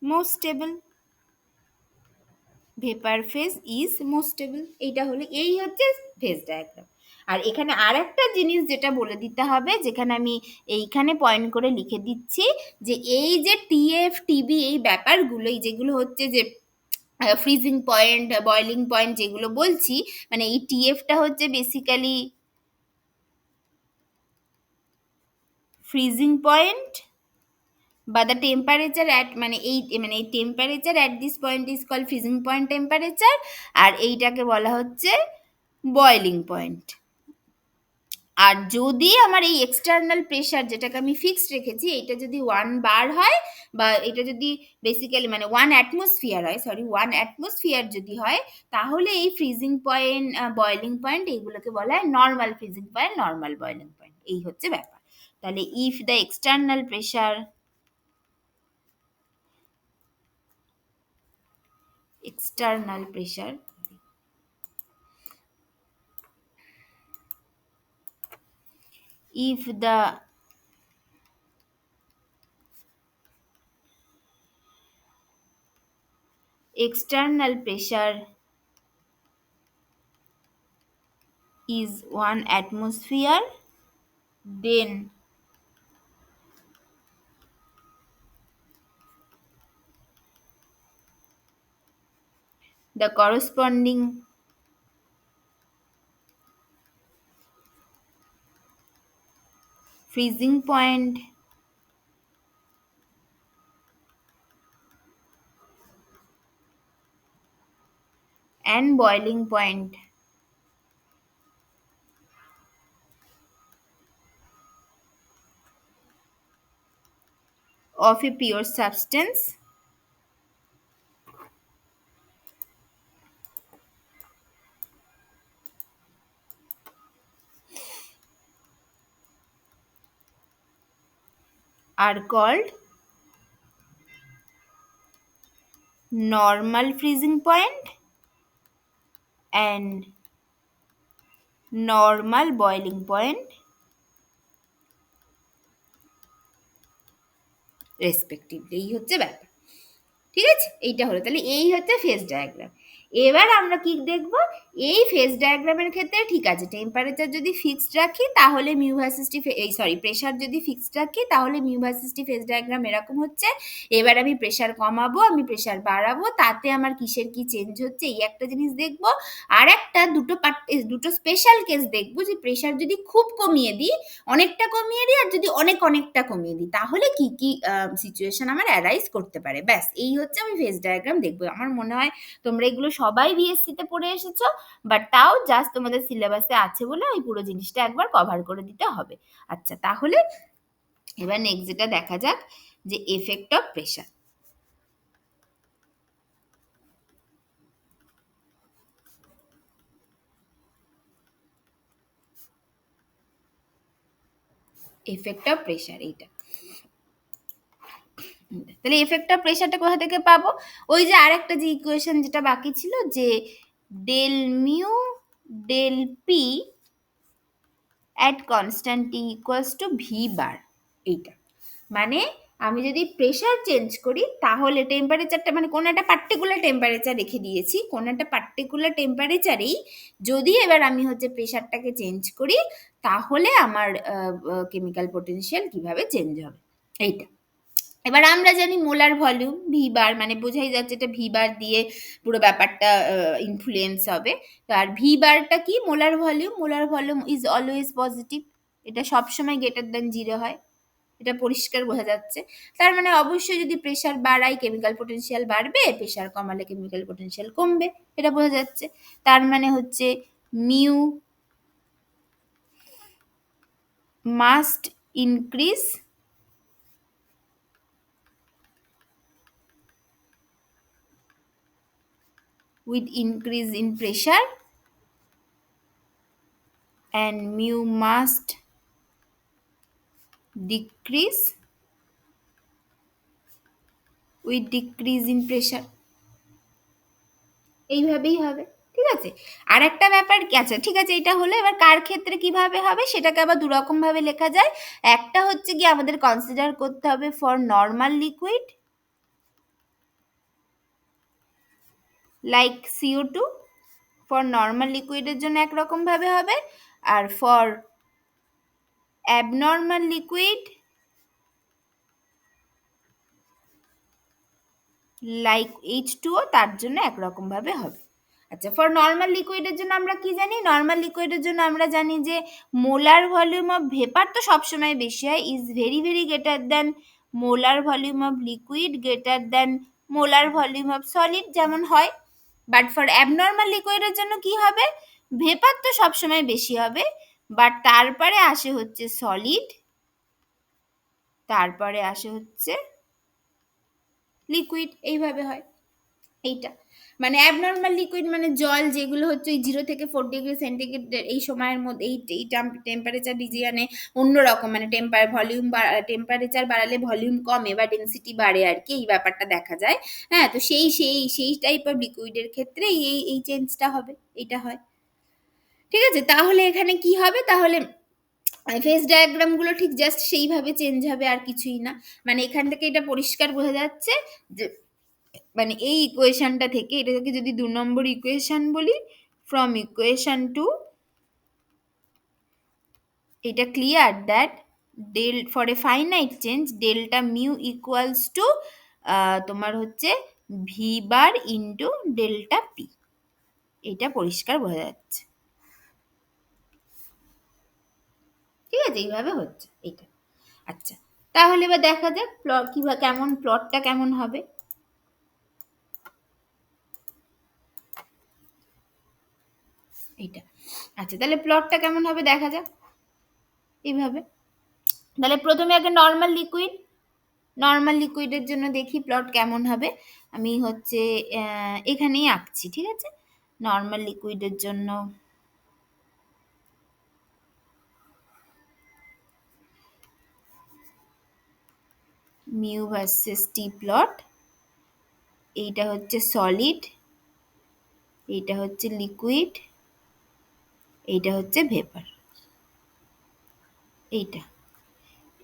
most stable, vapour phase is most stable, এইটা হলো, এই হচ্ছে ফেজ ডায়াগ্রাম। আর এখানে আর একটা জিনিস যেটা বলে দিতে হবে, যেখানে আমি এইখানে পয়েন্ট করে লিখে দিচ্ছি, যে এই যে টিএফ টিবি এই ব্যাপারগুলো, এই যেগুলো হচ্ছে যে ফ্রিজিং পয়েন্ট বয়লিং পয়েন্ট যেগুলো বলছি, মানে এই টিএফটা হচ্ছে বেসিক্যালি ফ্রিজিং পয়েন্ট বা দ্য টেম্পারেচার অ্যাট, মানে এই temperature at this point is call freezing point temperature, আর এইটাকে বলা হচ্ছে বয়লিং পয়েন্ট। আর যদি আমার এই এক্সটার্নাল প্রেশার যেটাকে আমি ফিক্সড রেখেছি, এটা যদি 1 বার হয়, বা এটা যদি বেসিক্যালি মানে 1 অ্যাটমসফিয়ার হয়, 1 অ্যাটমসফিয়ার যদি হয়, তাহলে এই ফ্রিজিং পয়েন্ট বয়লিং পয়েন্ট এইগুলোকে বলা হয় normal freezing point, normal boiling point, এই হচ্ছে ব্যাপার। তাহলে if the external pressure if the external pressure is 1 atmosphere, then the corresponding freezing point and boiling point of a pure substance are called normal freezing point and normal boiling point respectively, এই হচ্ছে ব্যাপার। ঠিক আছে, এইটা হলো, তাহলে এই হচ্ছে ফেজ ডায়াগ্রাম। এবার আমরা কি দেখব, এই ফেজ ডায়াগ্রামের ক্ষেত্রে ঠিক আছে, টেম্পারেচার যদি ফিক্সড রাখি তাহলে মিউ ভার্সেস টি, এই সরি প্রেশার যদি ফিক্সড রাখি তাহলে mu versus T phase diagram এরকম হচ্ছে। এবার আমি প্রেশার কমাবো, আমি প্রেশার বাড়াবো, তাতে আমার কিসের কি চেঞ্জ হচ্ছে, এই একটা জিনিস দেখবো। আর একটা দুটো স্পেশাল কেস দেখবো, যে প্রেশার যদি খুব কমিয়ে দিই, অনেকটা কমিয়ে দিই, আর যদি অনেকটা কমিয়ে দিই, তাহলে কি কি সিচুয়েশন আমার অ্যারাইজ করতে পারে। ব্যাস এই হচ্ছে আমি ফেজ ডায়াগ্রাম দেখবো। আমার মনে হয় তোমরা এগুলো সবাই বিএসসি তে পড়ে এসেছো, বাট তাও জাস্ট তোমাদের সিলেবাসে আছে বলে ওই পুরো জিনিসটা একবার কভার করে দিতে হবে। আচ্ছা, তাহলে এবার নেক্সট যেটা দেখা যাক, যে effect of pressure. Effect of pressure, এইটা তাহলে এফেক্ট অফ প্রেশারটা কোথা থেকে পাবো? ওই যে আরেকটা যে ইকুয়েশন যেটা বাকি ছিল, যে del mu del P at constant T equals to V bar. এইটা মানে আমি যদি প্রেশার চেঞ্জ করি তাহলে টেম্পারেচারটা, মানে কোনো একটা পার্টিকুলার টেম্পারেচার রেখে দিয়েছি, কোনো একটা পার্টিকুলার টেম্পারেচারেই যদি এবার আমি হচ্ছে প্রেশারটাকে চেঞ্জ করি তাহলে আমার কেমিক্যাল পোটেনশিয়াল কিভাবে চেঞ্জ হবে এইটা। এবার আমরা জানি মোলার ভলিউম ভি বার, মানে বোঝাই যাচ্ছে এটা ভি বার দিয়ে পুরো ব্যাপারটা ইনফ্লুয়েন্স হবে। তো আর ভি বারটা কি? Molar volume is always positive, এটা সবসময় গ্রেটার দ্যান 0 হয়, এটা পরিষ্কার বোঝা যাচ্ছে। তার মানে অবশ্যই যদি প্রেশার বাড়াই কেমিক্যাল পোটেনশিয়াল বাড়বে, প্রেশার কমালে কেমিক্যাল পোটেনশিয়াল কমবে, এটা বোঝা যাচ্ছে। তার মানে হচ্ছে mu must increase with increase in pressure and mu must decrease with decrease in pressure। এইভাবেই হবে, ঠিক আছে। আর একটা ব্যাপার কি, আচ্ছা ঠিক আছে, এটা হলো। এবার কার ক্ষেত্রে কিভাবে হবে সেটাকে আবার দুরকম ভাবে লেখা যায়। একটা হচ্ছে কি আমাদের কনসিডার করতে হবে for normal liquid like CO2, for normal লিকুইডের জন্য একরকম ভাবে হবে, আর for abnormal liquid like H2O তার জন্য একরকম ভাবে হবে। আচ্ছা, ফর নর্মাল লিকুইডের জন্য আমরা কি জানি? নর্মাল লিকুইডের জন্য আমরা জানি যে মোলার ভলিউম অফ ভেপার তো সবসময় বেশি হয়, is very very greater than molar volume of liquid greater than molar volume of solid, যেমন হয়। বাট ফর অ্যাবনর্মাল লিকুইডের জন্য কি হবে? ভেপার তো সবসময় বেশি হবে, বাট তারপরে আসে হচ্ছে সলিড, তারপরে আসে হচ্ছে লিকুইড, এইভাবে হয় এইটা। মানে অ্যাবনর্মাল লিকুইড মানে জল, যেগুলো হচ্ছে ওই 0 থেকে 4 ডিগ্রি সেন্টিগ্রেড এই সময়ের মধ্যে, এই টেম্পারেচার রিজিয়ানে অন্যরকম, মানে টেম্পারেচার বাড়ালে ভলিউম কমে বা ডেন্সিটি বাড়ে আর কি, এই ব্যাপারটা দেখা যায়। হ্যাঁ, তো সেই টাইপ অফ লিকুইডের ক্ষেত্রে এই চেঞ্জটা হবে, এটা হয়, ঠিক আছে। তাহলে এখানে কি হবে? তাহলে ফেজ ডায়াগ্রামগুলো ঠিক জাস্ট সেইভাবে চেঞ্জ হবে, আর কিছুই না। মানে এখান থেকে এটা পরিষ্কার বোঝা যাচ্ছে যে, মানে এই ইকুয়েশনটা থেকে, এটাকে যদি 2 নম্বর ইকুয়েশন বলি, ফ্রম ইকুয়েশন টু, এটা clear that del for a finite change delta mu equals to তোমার হচ্ছে V bar into delta P, এটা পরিষ্কার বোঝা যাচ্ছে, ঠিক আছে। এইভাবে হচ্ছে এটা। আচ্ছা, তাহলে এবার দেখা যাক কিভাবে, কেমন প্লটটা কেমন হবে এইটা। আচ্ছা, তাহলে প্লটটা কেমন হবে দেখা যাক এইভাবে। তাহলে প্রথমে আগে নর্মাল লিকুইডের জন্য দেখি প্লট কেমন হবে। আমি হচ্ছে এখানেই আঁকছি, ঠিক আছে। নর্মাল লিকুইডের জন্য মিউ ভার্সেস টি প্লট, এইটা হচ্ছে সলিড, এইটা হচ্ছে লিকুইড, এইটা হচ্ছে ভেপার, এইটা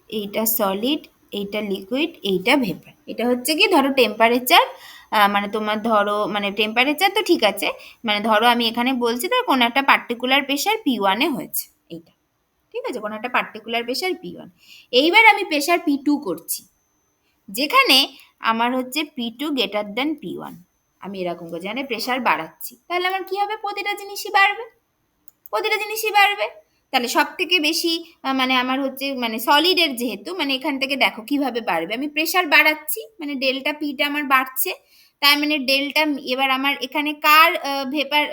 এইটা সলিড, এইটা লিকুইড, এইটা ভেপার। এটা হচ্ছে কি, ধরো টেম্পারেচার, মানে তোমার ধরো, মানে টেম্পারেচার তো ঠিক আছে, মানে ধরো আমি এখানে বলছি ধর কোনো একটা পার্টিকুলার প্রেশার P1 হয়েছে, এইটা ঠিক আছে, কোনো একটা পার্টিকুলার প্রেশার P1। এইবার আমি প্রেশার P2 করছি, যেখানে আমার হচ্ছে P2 গ্রেটার দ্যান P1। আমি এরকম করছি, মানে প্রেশার বাড়াচ্ছি, তাহলে আমার কি হবে? প্রতিটা জিনিসই বাড়বে, প্রতিটা জিনিসই বাড়বে। তাহলে সব থেকে বেশি মানে আমার হচ্ছে, মানে সলিডের যেহেতু, মানে এখান থেকে দেখো কিভাবে বাড়বে, আমি প্রেশার বাড়াচ্ছি, মানে ডেল্টা পিটা আমার বাড়ছে, তার মানে ডেল্টা, এবার আমার এখানে কার ভেপার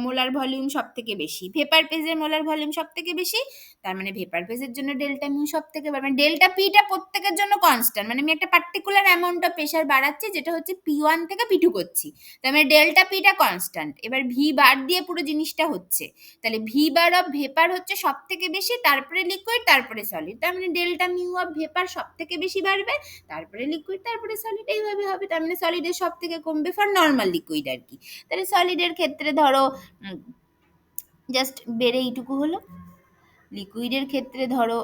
মোলার ভলিউম সব থেকে বেশি, ভেপার ফেজের মোলার ভলিউম সব থেকে বেশি, তার মানে ভেপার ফেজের জন্য ডেল্টা মিউ সব থেকে, মানে ডেল্টা পিটা প্রত্যেকের জন্য কনস্ট্যান্ট, মানে আমি একটা পার্টিকুলার অ্যামাউন্ট অফ প্রেশার বাড়াচ্ছি যেটা হচ্ছে P1 থেকে P2 করছি, তার মানে ডেল্টা পিটা কনস্ট্যান্ট। এবার ভি বার দিয়ে পুরো জিনিসটা হচ্ছে, তাহলে ভি বার অফ ভেপার হচ্ছে সব থেকে বেশি, তারপরে লিকুইড, তারপরে সলিড, তার মানে ডেল্টা মিউ অফ ভেপার সব থেকে বেশি বাড়বে, তারপরে লিকুইড, তারপরে সলিড, এইভাবে হবে। তার মানে সলিডের সব থেকে কমবে ফর নর্মাল লিকুইড আর কি। তাহলে সলিডের ক্ষেত্রে ধরো জাস্ট বেড়ে এইটুকু হলো, লিকুইডের ক্ষেত্রে ধরো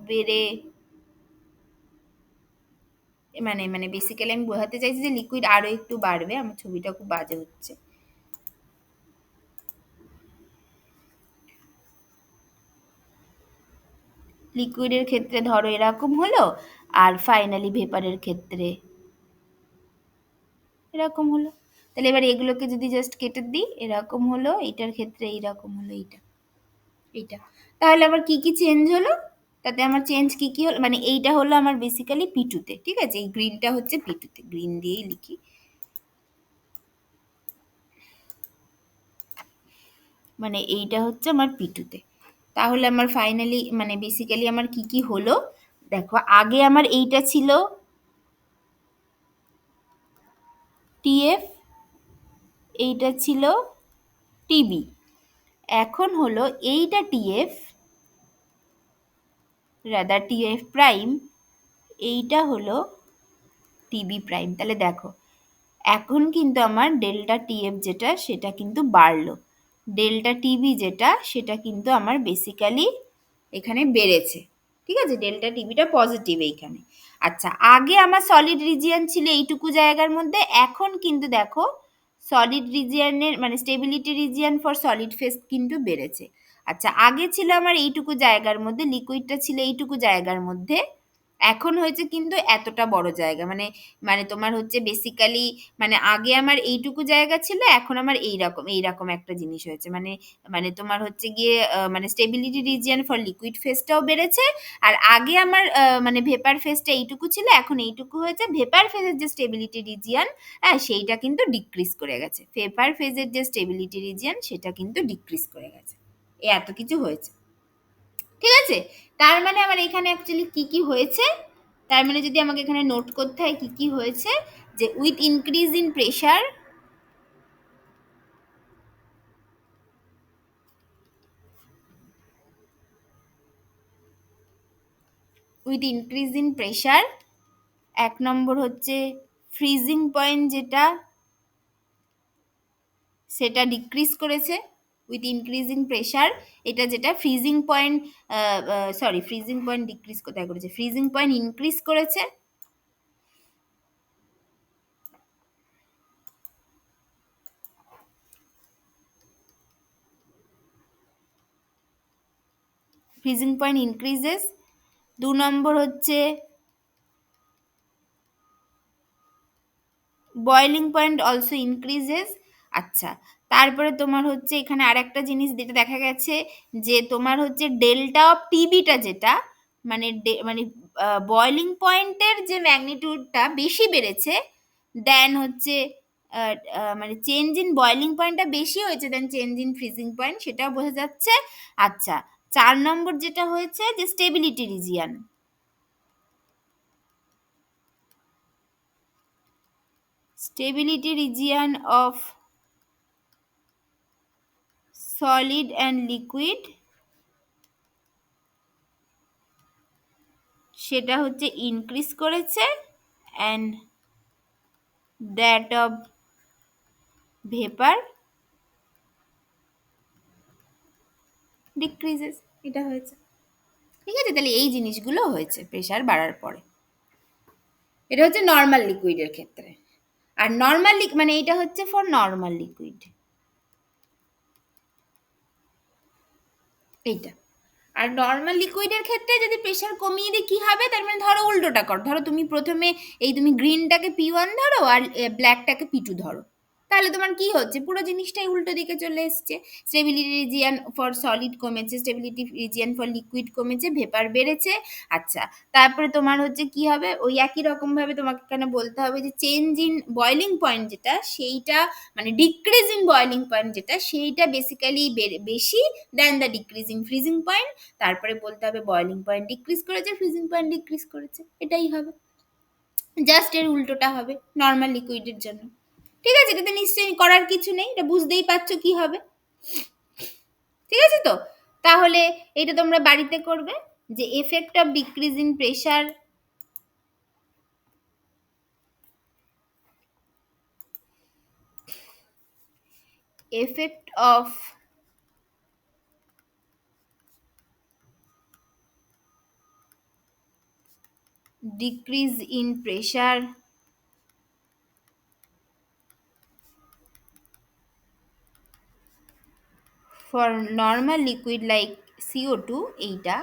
বেড়ে, মানে মানে বেসিক্যালি আমি বোঝাতে চাইছি যে লিকুইড আরো একটু বাড়বে, আমার ছবিটা খুব বাজে হচ্ছে, লিকুইডের ক্ষেত্রে ধরো এরকম হলো, আর ফাইনালি ভেপারের ক্ষেত্রে এরকম হলো। তাহলে এবার এগুলোকে যদি জাস্ট কেটে দিই, এরকম হলো, এইটার ক্ষেত্রে এইরকম হলো, এইটা, তাহলে আবার কি কি চেঞ্জ হলো, তাতে আমার চেঞ্জ কি কি হলো, মানে এইটা হলো আমার বেসিক্যালি P2-তে, ঠিক আছে, এই গ্রিনটা হচ্ছে P2-তে, গ্রিন দিয়েই লিখি, মানে এইটা হচ্ছে আমার P2-তে। তাহলে আমার ফাইনালি মানে বেসিক্যালি আমার কি কি হলো, দেখো আগে আমার এইটা ছিল TF, এইটা ছিল TB, এখন হলো এইটা TF, রাদার TF প্রাইম, এইটা হলো TB প্রাইম। তাহলে দেখো এখন কিন্তু আমার ডেল্টা TF যেটা সেটা কিন্তু বাড়লো, ডেল্টা TB যেটা সেটা কিন্তু আমার বেসিক্যালি এখানে বেড়েছে, ঠিক আছে, ডেল্টা টিবিটা পজিটিভ এইখানে। আচ্ছা, আগে আমার সলিড রিজিয়ন ছিল এইটুকু জায়গার মধ্যে, এখন কিন্তু দেখো সলিড রিজিয়নের মানে stability region for solid phase কিন্তু বেড়েছে। আচ্ছা, আগে ছিল আমার এইটুকু জায়গার মধ্যে, লিকুইডটা ছিল এইটুকু জায়গার মধ্যে, এখন হয়েছে কিন্তু এতটা বড় জায়গা, মানে মানে তোমার হচ্ছে বেসিক্যালি, মানে আগে আমার এইটুকু জায়গা ছিল, এখন আমার এইরকম একটা জিনিস হয়েছে, মানে মানে তোমার হচ্ছে গিয়ে মানে স্টেবিলিটি রিজিয়ন ফর লিকুইড ফেজটাও বেড়েছে, আর আগে আমার মানে ভেপার ফেজটা এইটুকু ছিল, এখন এইটুকু হয়েছে, ভেপার ফেজের যে স্টেবিলিটি রিজিয়ন, হ্যাঁ সেইটা কিন্তু ডিক্রিজ করে গেছে, ভেপার ফেজের যে স্টেবিলিটি রিজিয়ন সেটা কিন্তু ডিক্রিজ করে গেছে, এত কিছু হয়েছে, ঠিক আছে। তার মানে আমার এখানে অ্যাকচুয়ালি কি কি হয়েছে, তার মানে যদি আমাকে এখানে নোট করতে হয় কি কি হয়েছে, যে with increase in pressure, with increase in pressure, এক নম্বর হচ্ছে ফ্রিজিং পয়েন্ট যেটা সেটা ডিক্রিজ করেছে, উইথ ইনক্রিজিং প্রেশার, এটা যেটা freezing point, sorry freezing point decrease কোথায় করেছে, ফ্রিজিং পয়েন্ট ইনক্রিজ করেছে, ফ্রিজিং পয়েন্ট ইনক্রিজেস। দু নম্বর হচ্ছে বয়েলিং পয়েন্ট অলসো ইনক্রিজেস। আচ্ছা, তারপরে তোমার হচ্ছে এখানে আরেকটা জিনিস যেটা দেখা গেছে, যে তোমার হচ্ছে ডেল্টা অফ টিবিটা যেটা, মানে মানে বয়েলিং পয়েন্টের যে ম্যাগনিটিউডটা বেশি বেড়েছে দেন হচ্ছে মানে চেঞ্জ ইন বয়েলিং পয়েন্টটা বেশি হয়েছে দেন চেঞ্জ ইন ফ্রিজিং পয়েন্ট, সেটাও বোঝা যাচ্ছে। আচ্ছা, 4 নম্বর যেটা হয়েছে যে stability region, stability region of solid and liquid, সেটা হচ্ছে ইনক্রিজ করেছে, and that of vapour decreases, এটা হয়েছে, ঠিক আছে। তাহলে এই জিনিসগুলো হয়েছে প্রেশার বাড়ার পরে, এটা হচ্ছে নর্মাল লিকুইডের ক্ষেত্রে, আর নর্মাল মানে এটা হচ্ছে ফর নর্মাল লিকুইড, এইটা। আর নর্মাল লিকুইডের ক্ষেত্রে যদি প্রেশার কমিয়ে দিই কি হবে, তার মানে ধরো উল্টোটা কর, ধরো তুমি প্রথমে এই তুমি গ্রিনটাকে P1 ধরো আর ব্ল্যাকটাকে P2 ধরো, তাহলে তোমার কি হচ্ছে, পুরো জিনিসটাই উল্টো দিকে চলে এসছে। স্টেবিলিটি রিজিয়ান ফর সলিড কমেছে, স্টেবিলিটি রিজিয়ান ফর লিকুইড কমেছে, ভেপার বেড়েছে। আচ্ছা, তারপরে তোমার হচ্ছে কি হবে, ওই একই রকম ভাবে তোমাকে এখানে বলতে হবে যে চেঞ্জ ইন বয়লিং পয়েন্ট যেটা, সেইটা মানে ডিক্রিজ ইন বয়লিং পয়েন্ট যেটা, সেইটা বেসিক্যালি বেশি then the decrease in freezing point. তারপরে বলতে হবে বয়লিং পয়েন্ট ডিক্রিজ করেছে, ফ্রিজিং পয়েন্ট ডিক্রিজ করেছে, এটাই হবে। জাস্ট এর উল্টোটা হবে নর্মাল লিকুইডের জন্য। ঠিক আছে, এটাতে নিশ্চয়ই করার কিছু নেই, এটা বুঝতেই পারছো কি হবে। ঠিক আছে তো, তাহলে এটা তোমরা বাড়িতে করবে, যে effect of decrease in pressure, effect of decrease in pressure for normal liquid like CO2, এইটা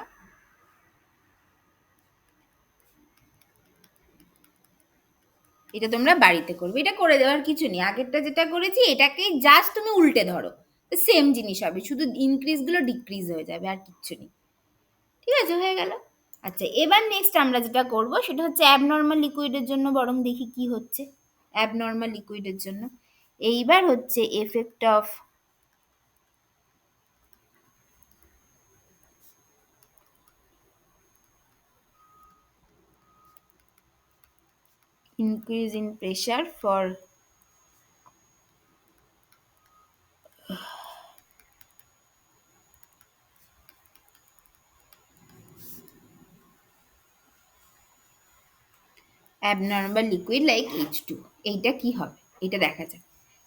এটা তোমরা বাড়িতে করবে। এটা করে দেওয়ার কিছু নেই, আগেরটা যেটা করেছি এটাকে জাস্ট তুমি উল্টে ধরো, সেম জিনিস হবে, শুধু ইনক্রিজগুলো ডিক্রিজ হয়ে যাবে, আর কিচ্ছু নেই। ঠিক আছে, হয়ে গেল। আচ্ছা, এবার নেক্সট আমরা যেটা করব সেটা হচ্ছে অ্যাবনর্মাল লিকুইডের জন্য, বরং দেখি কি হচ্ছে অ্যাবনর্মাল লিকুইডের জন্য। এইবার হচ্ছে effect of increase in pressure for abnormal liquid like H2, এইটা কি হবে এটা দেখা যাক।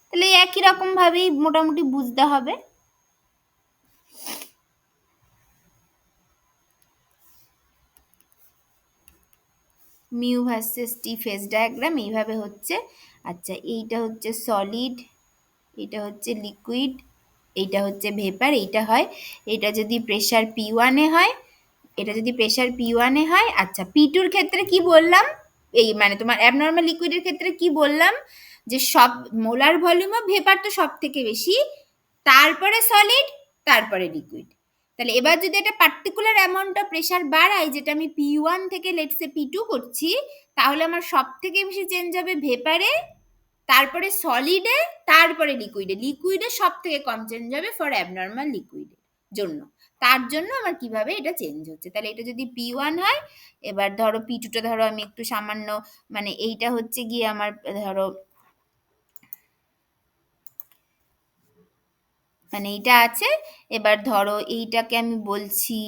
তাহলে একই রকম ভাবেই মোটামুটি বুঝতে হবে। Mu versus T phase diagram এইভাবে হচ্ছে। আচ্ছা, এইটা হচ্ছে সলিড, এটা হচ্ছে লিকুইড, এইটা হচ্ছে ভেপার, এইটা হয়, এটা যদি প্রেশার P1 হয়, এটা যদি প্রেশার P1 হয়। আচ্ছা, P2 এর ক্ষেত্রে কি বললাম, এই মানে তোমার অ্যাবনর্মাল লিকুইডের ক্ষেত্রে কি বললাম, যে সব মোলার ভলিউম অফ ভেপার তো সব থেকে বেশি, তারপরে সলিড, তারপরে লিকুইড। তাহলে এবার যদি একটা পার্টিকুলার অ্যামাউন্ট অফ প্রেশার বাড়াই, যেটা আমি P1 থেকে লেটসে P2 করছি, তাহলে আমার সব থেকে বেশি চেঞ্জ হবে ভেপারে, তারপরে সলিডে, তারপরে লিকুইডে। লিকুইডে সব থেকে কম চেঞ্জ হবে ফর অ্যাবনর্মাল লিকুইডের জন্য। তার জন্য আমার কিভাবে এটা চেঞ্জ হচ্ছে, তাহলে এটা যদি P1 হয়, এবার ধরো P2টা ধরো আমি একটু সামান্য, মানে এইটা হচ্ছে গিয়ে আমার ধরো, মানে এইটা আছে, এবার ধরো এইটাকে আমি বলছি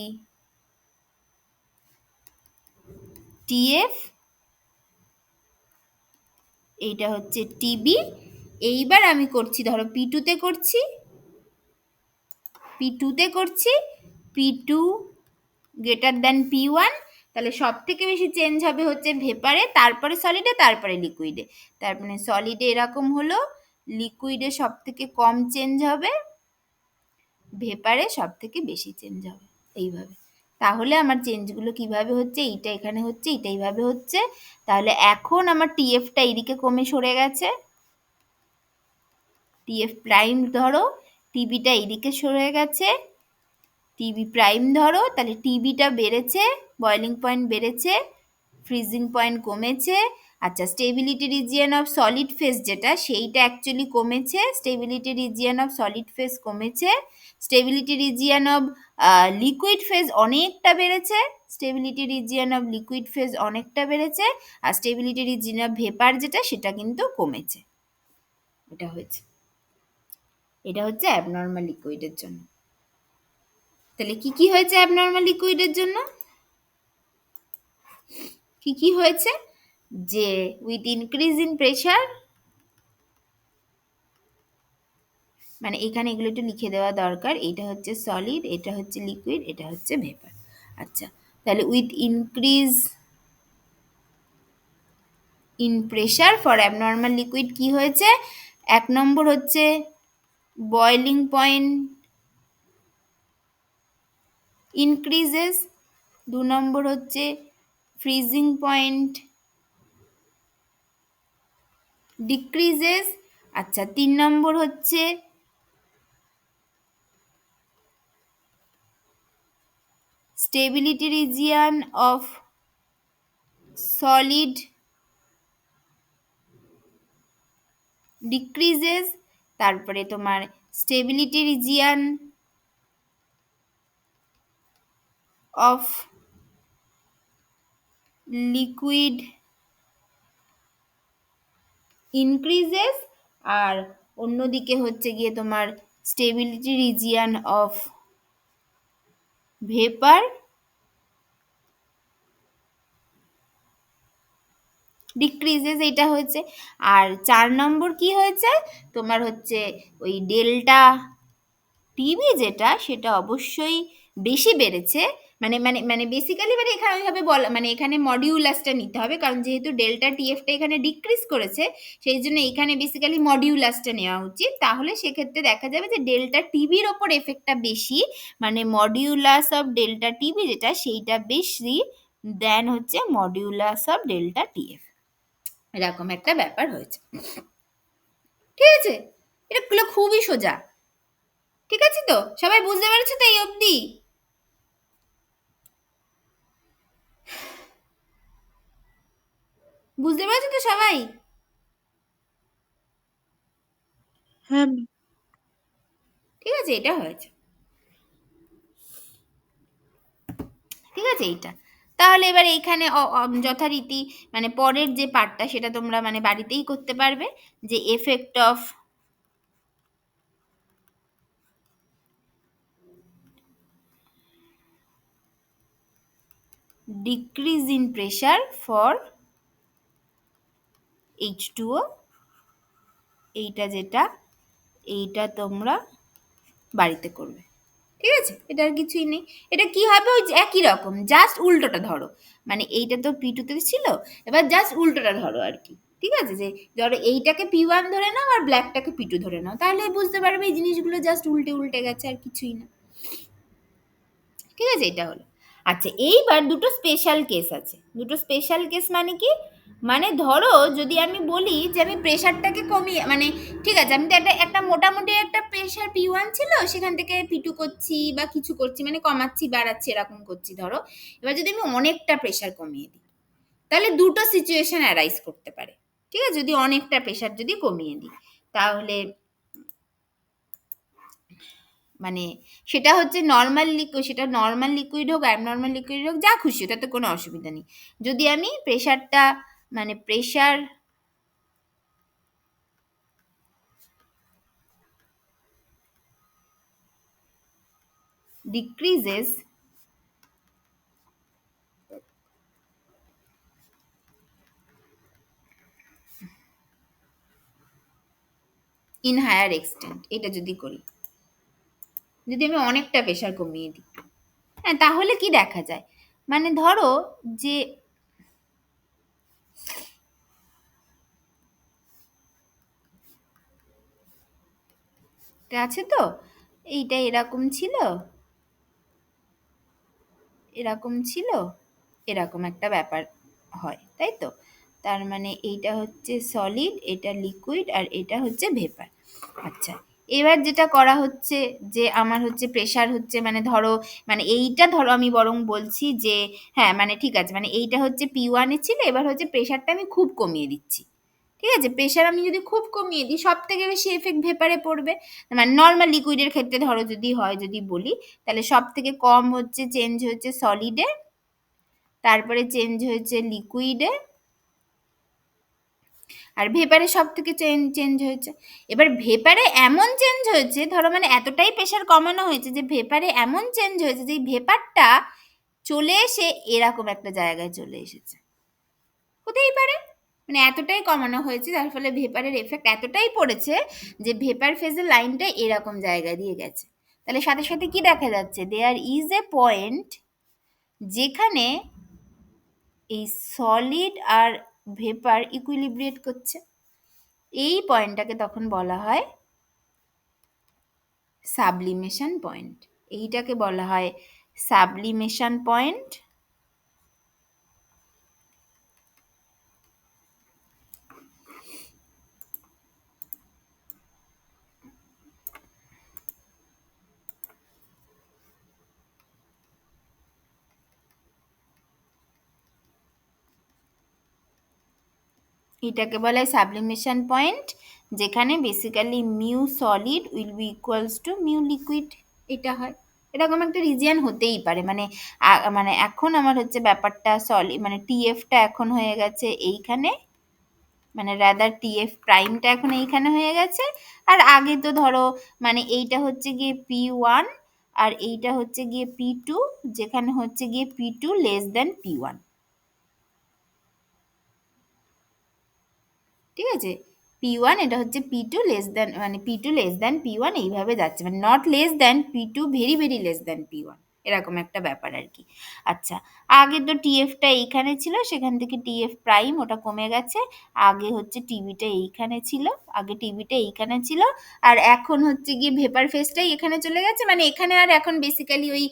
TF, এইটা হচ্ছে TB। এইবার আমি করছি ধরো P2তে করছি, P2 গ্রেটার দ্যান P1, তাহলে সব থেকে বেশি চেঞ্জ হবে হচ্ছে ভেপারে, তারপরে সলিডে, তারপরে লিকুইডে। তার মানে সলিডে এরকম হলো, লিকুইডে সব থেকে কম চেঞ্জ হবে, ভেপারে সব থেকে বেশি চেঞ্জ হবে, এইভাবে। তাহলে আমার চেঞ্জগুলো কিভাবে হচ্ছে, এইটা এখানে হচ্ছে, এইটা এইভাবে হচ্ছে। তাহলে এখন আমার TFটা এইদিকে কমে সরে গেছে, TF প্রাইম ধরো, TBটা এইদিকে সরে গেছে, টিবি প্রাইম ধরো, তাহলে টিবিটা বেড়েছে, বয়লিং পয়েন্ট বেড়েছে, ফ্রিজিং পয়েন্ট কমেছে। আচ্ছা, stability region of solid phase যেটা, সেইটা অ্যাকচুয়ালি কমেছে, stability region of solid phase কমেছে, stability region of liquid phase অনেকটা বেড়েছে, stability region of liquid phase অনেকটা বেড়েছে, আর স্টেবিলিটি রিজিয়ন অফ ভেপার যেটা, সেটা কিন্তু কমেছে। এটা হয়েছে, এটা হচ্ছে অ্যাবনর্মাল লিকুইডের জন্য। তাহলে কি কি হয়েছে অ্যাবনর্মাল লিকুইডের জন্য, কি কি হয়েছে, যে উইথ ইনক্রিজ ইন প্রেশার, মানে এখানে এগুলো একটু লিখে দেওয়া দরকার, এটা হচ্ছে সলিড, এটা হচ্ছে লিকুইড, এটা হচ্ছে ভেপার। আচ্ছা, তাহলে with increase in pressure for abnormal liquid কি হয়েছে, এক নম্বর হচ্ছে বয়লিং পয়েন্ট ইনক্রিজেস, দু নম্বর হচ্ছে ফ্রিজিং পয়েন্ট ডিক্রিজেস, আচ্ছা, 3 নম্বর হচ্ছে stability region of solid decreases, তারপরে তোমার stability region of liquid increases, আর অন্যদিকে হচ্ছে গিয়ে তোমার stability region of vapour decreases, এটা হয়েছে। আর 4 নম্বর কি হয়েছে তোমার হচ্ছে ওই ডেল্টা টিভি যেটা, সেটা অবশ্যই বেশি বেড়েছে। মানে বেসিক্যালি মানে এখানে ওইভাবে বলা, মানে এখানে মডিউলাসটা নিতে হবে, কারণ যেহেতু ডেল্টা টিএফটা এখানে ডিক্রিজ করেছে, সেই জন্য এখানে বেসিক্যালি মডিউলাসটা নেওয়া উচিত। তাহলে সেক্ষেত্রে দেখা যাবে যে ডেল্টা টিভির ওপর এফেক্টটা বেশি, মানে মডিউলাস অফ ডেল্টা টিভি যেটা, সেইটা বেশি দেন হচ্ছে মডিউলাস অফ ডেল্টা টিএফ। এরকম একটা ব্যাপার হয়েছে। ঠিক আছে, এটা খুবই সোজা। ঠিক আছে, তো সবাই বুঝতে পেরেছো তো এই অবধি? বুঝতে পেরেছো তো সবাই? হ্যাঁ। ঠিক আছে, এটা হয়েছে। ঠিক আছে, এইটা তাহলে এবার এইখানে যথারীতি মানে পরের যে পার্টটা সেটা তোমরা মানে বাড়িতেই করতে পারবে, যে effect of decrease in pressure for H2O, এইটা যেটা, এইটা তোমরা বাড়িতে করবে। ঠিক আছে, এটা আর কিছুই নেই। এটা কি হবে, ওই যে একই রকম, জাস্ট উল্টোটা ধরো। মানে এইটা তো P2 তে ছিল, এবার জাস্ট উল্টোটা ধরো আর কি। ঠিক আছে, যে ধরো এইটাকে P1 ধরে নাও আর ব্ল্যাকটাকে P2 ধরে নাও, তাহলে বুঝতে পারবে এই জিনিসগুলো জাস্ট উল্টে উল্টে গেছে, আর কিছুই না। ঠিক আছে, এটা হলো। আচ্ছা, এইবার দুটো স্পেশাল কেস আছে। দুটো স্পেশাল কেস মানে কি, মানে ধরো যদি আমি বলি যে আমি প্রেশারটাকে কমিয়ে, মানে ঠিক আছে আমি তো একটা একটা মোটামুটি একটা প্রেশার P1 ছিল, সেখান থেকে P2 করছি বা কিছু করছি, মানে কমাচ্ছি বাড়াচ্ছি এরকম করছি ধরো। এবার যদি আমি অনেকটা প্রেশার কমিয়ে দিই, তাহলে দুটো সিচুয়েশন অ্যারাইজ করতে পারে। ঠিক আছে, যদি অনেকটা প্রেশার যদি কমিয়ে দিই, তাহলে মানে সেটা হচ্ছে নর্মাল লিকুইড, সেটা নর্মাল লিকুইড হোক অ্যাবনর্মাল লিকুইড হোক, যা খুশি, ওটাতে কোনো অসুবিধা নেই। যদি আমি প্রেশারটা মানে pressure decreases in higher extent, এটা যদি করি, যদি আমি অনেকটা প্রেশার কমিয়ে দিই, হ্যাঁ, তাহলে কি দেখা যায়, মানে ধরো যে আছে তো, এইটা এরকম ছিল, এরকম ছিল, এরকম একটা ব্যাপার হয়, তাই তো? তার মানে এইটা হচ্ছে সলিড, এটা লিকুইড, আর এটা হচ্ছে ভেপার। আচ্ছা, এবার যেটা করা হচ্ছে যে আমার হচ্ছে প্রেশার হচ্ছে, মানে ধরো মানে এইটা ধরো আমি বরং বলছি যে হ্যাঁ মানে ঠিক আছে, মানে এইটা হচ্ছে P1 ছিল, এবার হচ্ছে প্রেশারটা আমি খুব কমিয়ে দিচ্ছি। ঠিক আছে, প্রেশার আমি যদি খুব কমিয়ে দিই, সব থেকে বেশি এফেক্ট ভেপারে পড়বে। মানে নর্মাল লিকুইডের ক্ষেত্রে ধরো যদি হয়, যদি বলি, তাহলে সব থেকে কম হচ্ছে চেঞ্জ হচ্ছে সলিডে, তারপরে চেঞ্জ হয়েছে লিকুইডে, আর ভেপারে সব থেকে চেঞ্জ হয়েছে। এবার ভেপারে এমন চেঞ্জ হয়েছে, ধরো মানে এতটাই প্রেশার কমানো হয়েছে যে ভেপারে এমন চেঞ্জ হয়েছে যে ভেপারটা চলে এসে এরকম একটা জায়গায় চলে এসেছে। হতেই পারে, মানে এতটাই কমানো হয়েছে যার ফলে ভেপারের এফেক্ট এতটাই পড়েছে যে ভেপার ফেজের লাইনটা এরকম জায়গা দিয়ে গেছে। তাহলে সাথে সাথে কি দেখা যাচ্ছে, দেয়ার ইজ এ পয়েন্ট যেখানে এই সলিড আর ভেপার ইকুইলিব্রিয়েট করছে। এই পয়েন্টটাকে তখন বলা হয় সাবলিমেশন পয়েন্ট। এইটাকে বলা হয় সাবলিমেশন পয়েন্ট। এটাকে বলা হয় সাবলিমেশন পয়েন্ট, যেখানে basically mu solid will be equals to mu liquid, এটা হয়। এরকম একটা রিজিয়ন হতেই পারে, মানে মানে এখন আমার হচ্ছে ব্যাপারটা মানে টিএফটা এখন হয়ে গেছে এইখানে, মানে রাদার টিএফ প্রাইমটা এখন এইখানে হয়ে গেছে। আর আগে তো ধরো মানে এইটা হচ্ছে গিয়ে P1 আর এইটা হচ্ছে গিয়ে P2, যেখানে হচ্ছে গিয়ে P2 লেস দেন P1, ঠিক আছে। P1 এটা হচ্ছে P2 লেস দেন, মানে P2 লেস দেন P1 এইভাবে যাচ্ছে, মানে not less than P2 very very less than P1, এরকম একটা ব্যাপার আর কি। আচ্ছা, আগে তো টিএফটা এইখানে ছিল, সেখান থেকে টিএফ প্রাইম ওটা কমে গেছে। আগে হচ্ছে টিভিটা এইখানে ছিল, আগে টিভিটা এইখানে ছিল, আর এখন হচ্ছে গিয়ে ভেপার ফেসটাই এখানে চলে গেছে, মানে এখানে আর এখন বেসিক্যালি ওই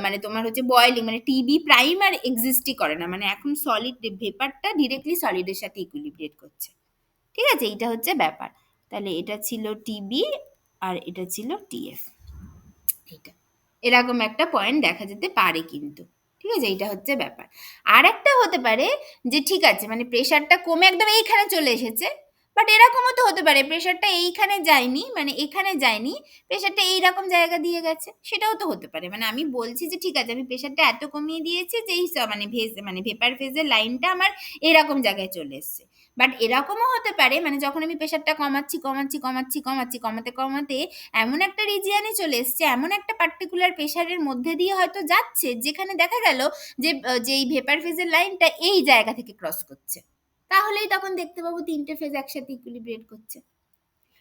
মানে তোমার হচ্ছে বয়েলিং, মানে টিভি প্রাইম আর এক্সিস্টই করে না, মানে এখন সলিড ভেপারটা ডিরেক্টলি সলিডের সাথে ইকুইলিব্রিয়েট করছে, ঠিক আছে। এইটা হচ্ছে ব্যাপার। তাহলে এটা ছিল টিবি আর এটা ছিল টিএফ, এইটা এরকম একটা পয়েন্ট দেখা যেতে পারে কিন্তু, ঠিক আছে। এইটা হচ্ছে ব্যাপার। আর একটা হতে পারে যে ঠিক আছে মানে প্রেশারটা কমে একদম এইখানে চলে এসেছে, বাট এরকমও তো হতে পারে প্রেশারটা এইখানে যায়নি, মানে এখানে যায়নি, প্রেশারটা এইরকম জায়গা দিয়ে গেছে, সেটাও তো হতে পারে। মানে আমি বলছি যে ঠিক আছে আমি প্রেশারটা এত কমিয়ে দিয়েছি যে এই মানে মানে ভেপার ফেজের লাইনটা আমার এরকম জায়গায় চলে এসছে, বাট এরকমও হতে পারে মানে যখন আমি প্রেশারটা কমাচ্ছি কমাচ্ছি কমাচ্ছি কমাচ্ছি কমাতে কমাতে এমন একটা রিজিয়নে চলে এসছে, এমন একটা পার্টিকুলার প্রেশারের মধ্যে দিয়ে হয়তো যাচ্ছে যেখানে দেখা গেল যে যেই ভেপার ফেজের লাইনটা এই জায়গা থেকে ক্রস করছে, তাহলেই তখন দেখতে পাবো তিনটে ফেজ একসাথে ইকুইলিব্রিয়েট করছে।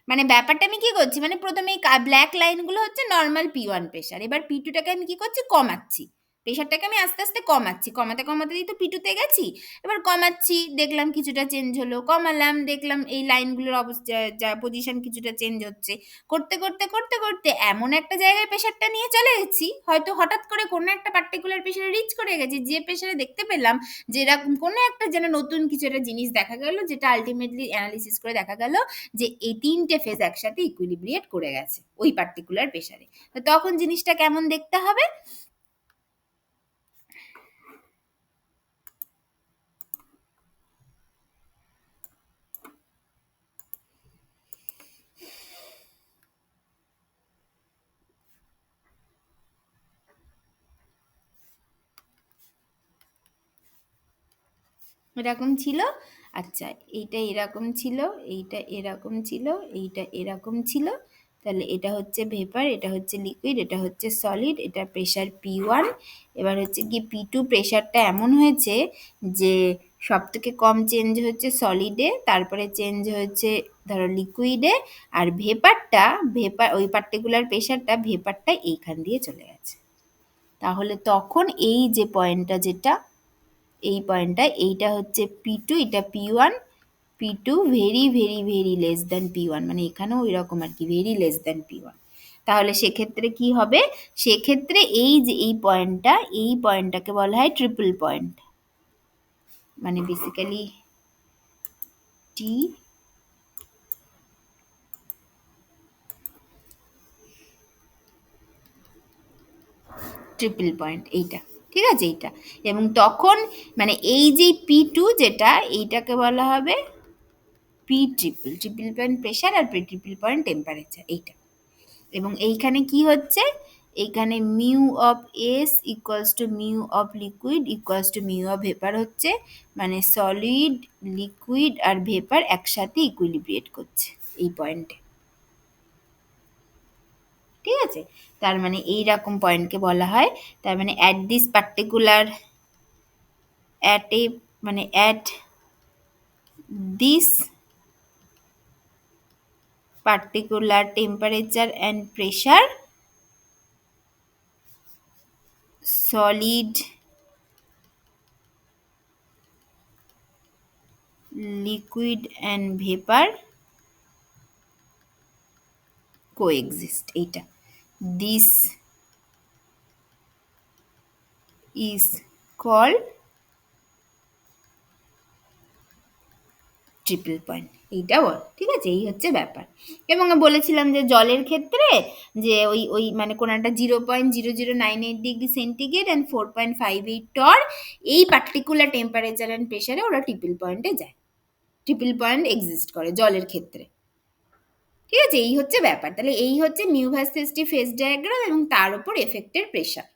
মানে ব্যাপারটা আমি কি করছি, মানে প্রথমে এই ব্ল্যাক লাইনগুলো হচ্ছে নর্মাল P1 প্রেশার, এবার P2টাকে আমি কি করছি কমাচ্ছি, প্রেশারটাকে আমি আস্তে আস্তে কমাচ্ছি, কমাতে কমাতেই তো P2তে গেছি, এবার কমাচ্ছি দেখলাম কিছুটা চেঞ্জ হলো, কমালাম দেখলাম এই লাইনগুলোর অবস্থা যা পজিশন কিছুটা চেঞ্জ হচ্ছে, করতে করতে করতে করতে এমন একটা জায়গায় প্রেশারটা নিয়ে চলে গেছি, হয়তো হঠাৎ করে কোনো একটা পার্টিকুলার প্রেশারে রিচ করে গেছি, যে প্রেশারে দেখতে পেলাম যে এরকম কোনো একটা যেন নতুন কিছু একটা জিনিস দেখা গেল, যেটা আলটিমেটলি অ্যানালিসিস করে দেখা গেল যে এই তিনটে ফেজ একসাথে ইকুইলিব্রিয়েট করে গেছে ওই পার্টিকুলার প্রেশারে। তো তখন জিনিসটা কেমন দেখতে হবে, এরকম ছিল। আচ্ছা, এইটা এরকম ছিল, এইটা এরকম ছিল, এইটা এরকম ছিল, তাহলে এটা হচ্ছে ভেপার, এটা হচ্ছে লিকুইড, এটা হচ্ছে সলিড, এটা প্রেশার P1। এবার হচ্ছে কি P2 প্রেশারটা এমন হয়েছে যে সব থেকে কম চেঞ্জ হচ্ছে সলিডে, তারপরে চেঞ্জ হচ্ছে ধরো লিকুইডে, আর ভেপারটা ভেপার ওই পার্টিকুলার প্রেশারটা ভেপারটা এইখান দিয়ে চলে গেছে। তাহলে তখন এই যে পয়েন্টটা, যেটা এই পয়েন্টটা, এইটা হচ্ছে P2, এটা P1, P2 very very very less than P1, মানে এখানেও এরকম আর কি ভেরি লেস দ্যান P1। তাহলে সেক্ষেত্রে কি হবে, সেক্ষেত্রে এই যে এই পয়েন্টটা, এই পয়েন্টটাকে বলা হয় ট্রিপল পয়েন্ট, মানে বেসিক্যালি টি ট্রিপল পয়েন্ট, এইটা ঠিক আছে এইটা। এবং তখন মানে এই যে P2 যেটা, এইটাকে বলা হবে P triple, triple point pressure আর ট্রিপল পয়েন্ট টেম্পারেচার, এইটা। এবং এইখানে কি হচ্ছে, এইখানে mu of S equals to mu of liquid equals to mu of vapour হচ্ছে, মানে সলিড লিকুইড আর ভেপার একসাথে ইকুইলিব্রিয়েট করছে এই পয়েন্টে, ঠিক আছে। তার মানে এইরকম পয়েন্টকে বলা হয়, তার মানে at this particular at a মানে at this particular temperature and pressure, solid liquid and vapor coexist, এইটা this is called triple point, এইটা বল, ঠিক আছে। এই হচ্ছে ব্যাপার। এবং বলেছিলাম যে জলের ক্ষেত্রে যে ওই ওই মানে কোনো একটা 0.0098 ডিগ্রি সেন্টিগ্রেড অ্যান্ড 4.58 টর, এই পার্টিকুলার টেম্পারেচার অ্যান্ড প্রেশারে ওরা ট্রিপল পয়েন্টে যায়, ট্রিপল পয়েন্ট এক্সিস্ট করে জলের ক্ষেত্রে। ঠিক আছে, এই হচ্ছে ব্যাপার। তাহলে এই হচ্ছে mu versus T phase diagram এবং তার উপর এফেক্টের প্রেশার।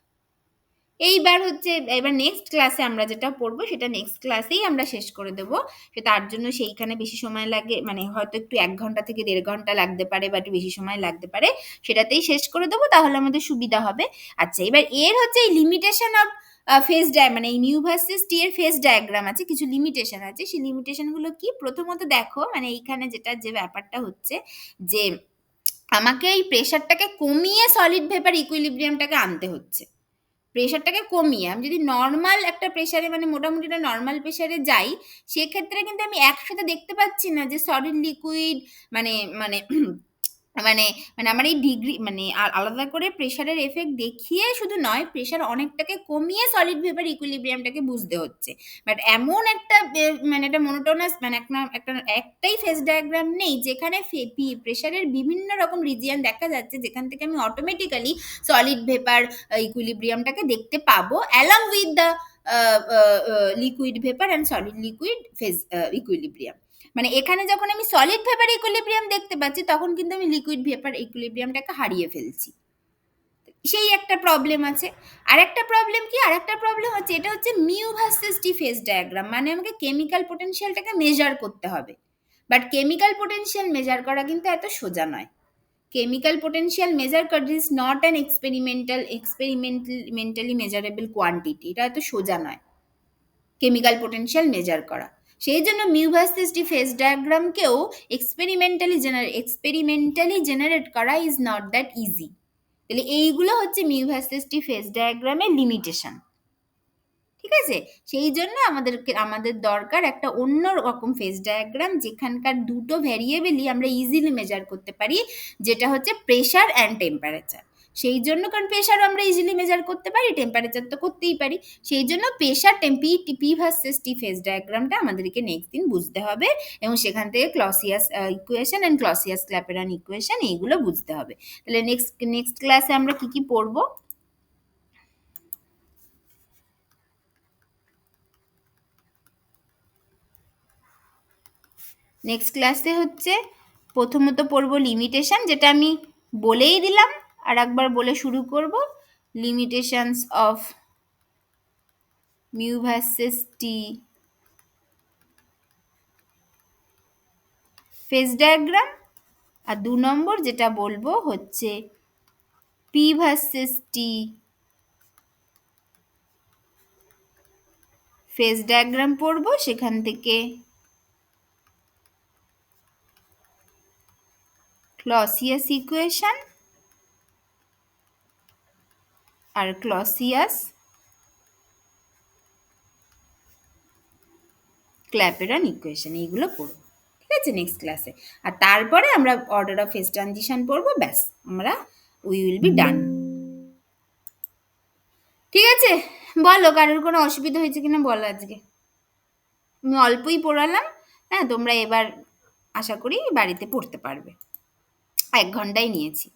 এইবার হচ্ছে এবার নেক্সট ক্লাসে আমরা যেটা পড়বো সেটা নেক্সট ক্লাসেই আমরা শেষ করে দেবো। তার জন্য সেইখানে বেশি সময় লাগে, মানে হয়তো একটু 1 ঘন্টা থেকে 1.5 ঘন্টা লাগতে পারে বা একটু বেশি সময় লাগতে পারে, সেটাতেই শেষ করে দেবো, তাহলে আমাদের সুবিধা হবে। আচ্ছা, এবার এর হচ্ছে এই লিমিটেশন অফ ফেজ মানে এই মিউ ভার্সেস টি এর ফেজ ডায়াগ্রাম আছে, কিছু লিমিটেশন আছে। সেই লিমিটেশনগুলো কি? প্রথমত দেখো, মানে এইখানে যেটা যে ব্যাপারটা হচ্ছে যে আমাকে এই প্রেশারটাকে কমিয়ে সলিড ভেপার ইকুইলিব্রিয়ামটাকে আনতে হচ্ছে। প্রেশারটাকে কমিয়ে আমি যদি নর্মাল একটা প্রেশারে, মানে মোটামুটি একটা নর্মাল প্রেশারে যাই, সেক্ষেত্রে কিন্তু আমি একসাথে দেখতে পাচ্ছি না যে সলিড লিকুইড, মানে মানে মানে মানে আমার এই ডিগ্রি, মানে আলাদা করে প্রেশারের এফেক্ট দেখিয়ে শুধু নয়, প্রেশার অনেকটাকে কমিয়ে সলিড ভেপার ইকুইলিব্রিয়ামটাকে বুঝতে হচ্ছে। বাট এমন একটা মানে একটা মনোটোনাস, মানে একটাই ফেজ ডায়াগ্রাম নেই যেখানে প্রেশারের বিভিন্ন রকম রিজিয়ন দেখা যাচ্ছে, যেখান থেকে আমি অটোমেটিক্যালি সলিড ভেপার ইকুইলিব্রিয়ামটাকে দেখতে পাবো along with the liquid vapour and solid liquid phase equilibrium. মানে এখানে যখন আমি সলিড ভেপার ইকুইলিব্রিয়াম দেখতে পাচ্ছি, তখন কিন্তু আমি লিকুইড ভেপার ইকুইলিব্রিয়ামটাকে হারিয়ে ফেলছি। সেই একটা প্রবলেম আছে। আরেকটা প্রবলেম কি? আরেকটা প্রবলেম হচ্ছে, এটা হচ্ছে mu versus T phase diagram, মানে আমাকে কেমিক্যাল পোটেনশিয়ালটাকে মেজার করতে হবে। বাট কেমিক্যাল পোটেনশিয়াল মেজার করা কিন্তু এত সোজা নয়। chemical potential measure is not an experimentally measurable quantity, এটা এত সোজা নয় কেমিক্যাল পোটেনশিয়াল মেজার করা। সেই জন্য মিউ ভার্সেস টি ফেজ ডায়াগ্রামকেও এক্সপেরিমেন্টালি জেনারেট করা ইজ নট দ্যাট ইজি। তাহলে এইগুলো হচ্ছে মিউ ভার্সেস টি ফেজ ডায়াগ্রামের লিমিটেশন। ঠিক আছে, সেই জন্য আমাদের দরকার একটা অন্য রকম ফেজ ডায়াগ্রাম, যেখানকার দুটো ভ্যারিয়েবলই আমরা ইজিলি মেজার করতে পারি, যেটা হচ্ছে প্রেশার অ্যান্ড টেম্পারেচার। সেই জন্য, কারণ প্রেশারও আমরা ইজিলি মেজার করতে পারি, টেম্পারেচার তো করতেই পারি, সেই জন্য pressure P versus T phase ডায়াগ্রামটা আমাদেরকে নেক্সট দিন বুঝতে হবে, এবং সেখান থেকে Clausius equation and Clausius Clapeyron equation এইগুলো বুঝতে হবে। তাহলে নেক্সট ক্লাসে আমরা কি কি পড়বো? নেক্সট ক্লাসে হচ্ছে প্রথমত পড়বো লিমিটেশন, যেটা আমি বলেই দিলাম, আর একবার বলে শুরু করব। Limitations of mu versus T phase diagram. আর 2 নম্বর যেটা বলবো হচ্ছে P versus T phase diagram পড়বো, সেখান থেকে ক্লসিয়াস ইকুয়েশন আর ক্লসিয়াস ক্ল্যাপেরন ইকুয়েশন এইগুলো পড়বো। ঠিক আছে, নেক্সট ক্লাসে। আর তারপরে আমরা অর্ডার অফ ফেজ ট্রানজিশন পড়বো, ব্যাস আমরা উই উইল বি ডান। ঠিক আছে, বলো কারোর কোনো অসুবিধা হয়েছে কিনা বলো। আজকে আমি অল্পই পড়ালাম, হ্যাঁ, তোমরা এবার আশা করি বাড়িতে পড়তে পারবে। 1 ঘন্টাই নিয়েছি।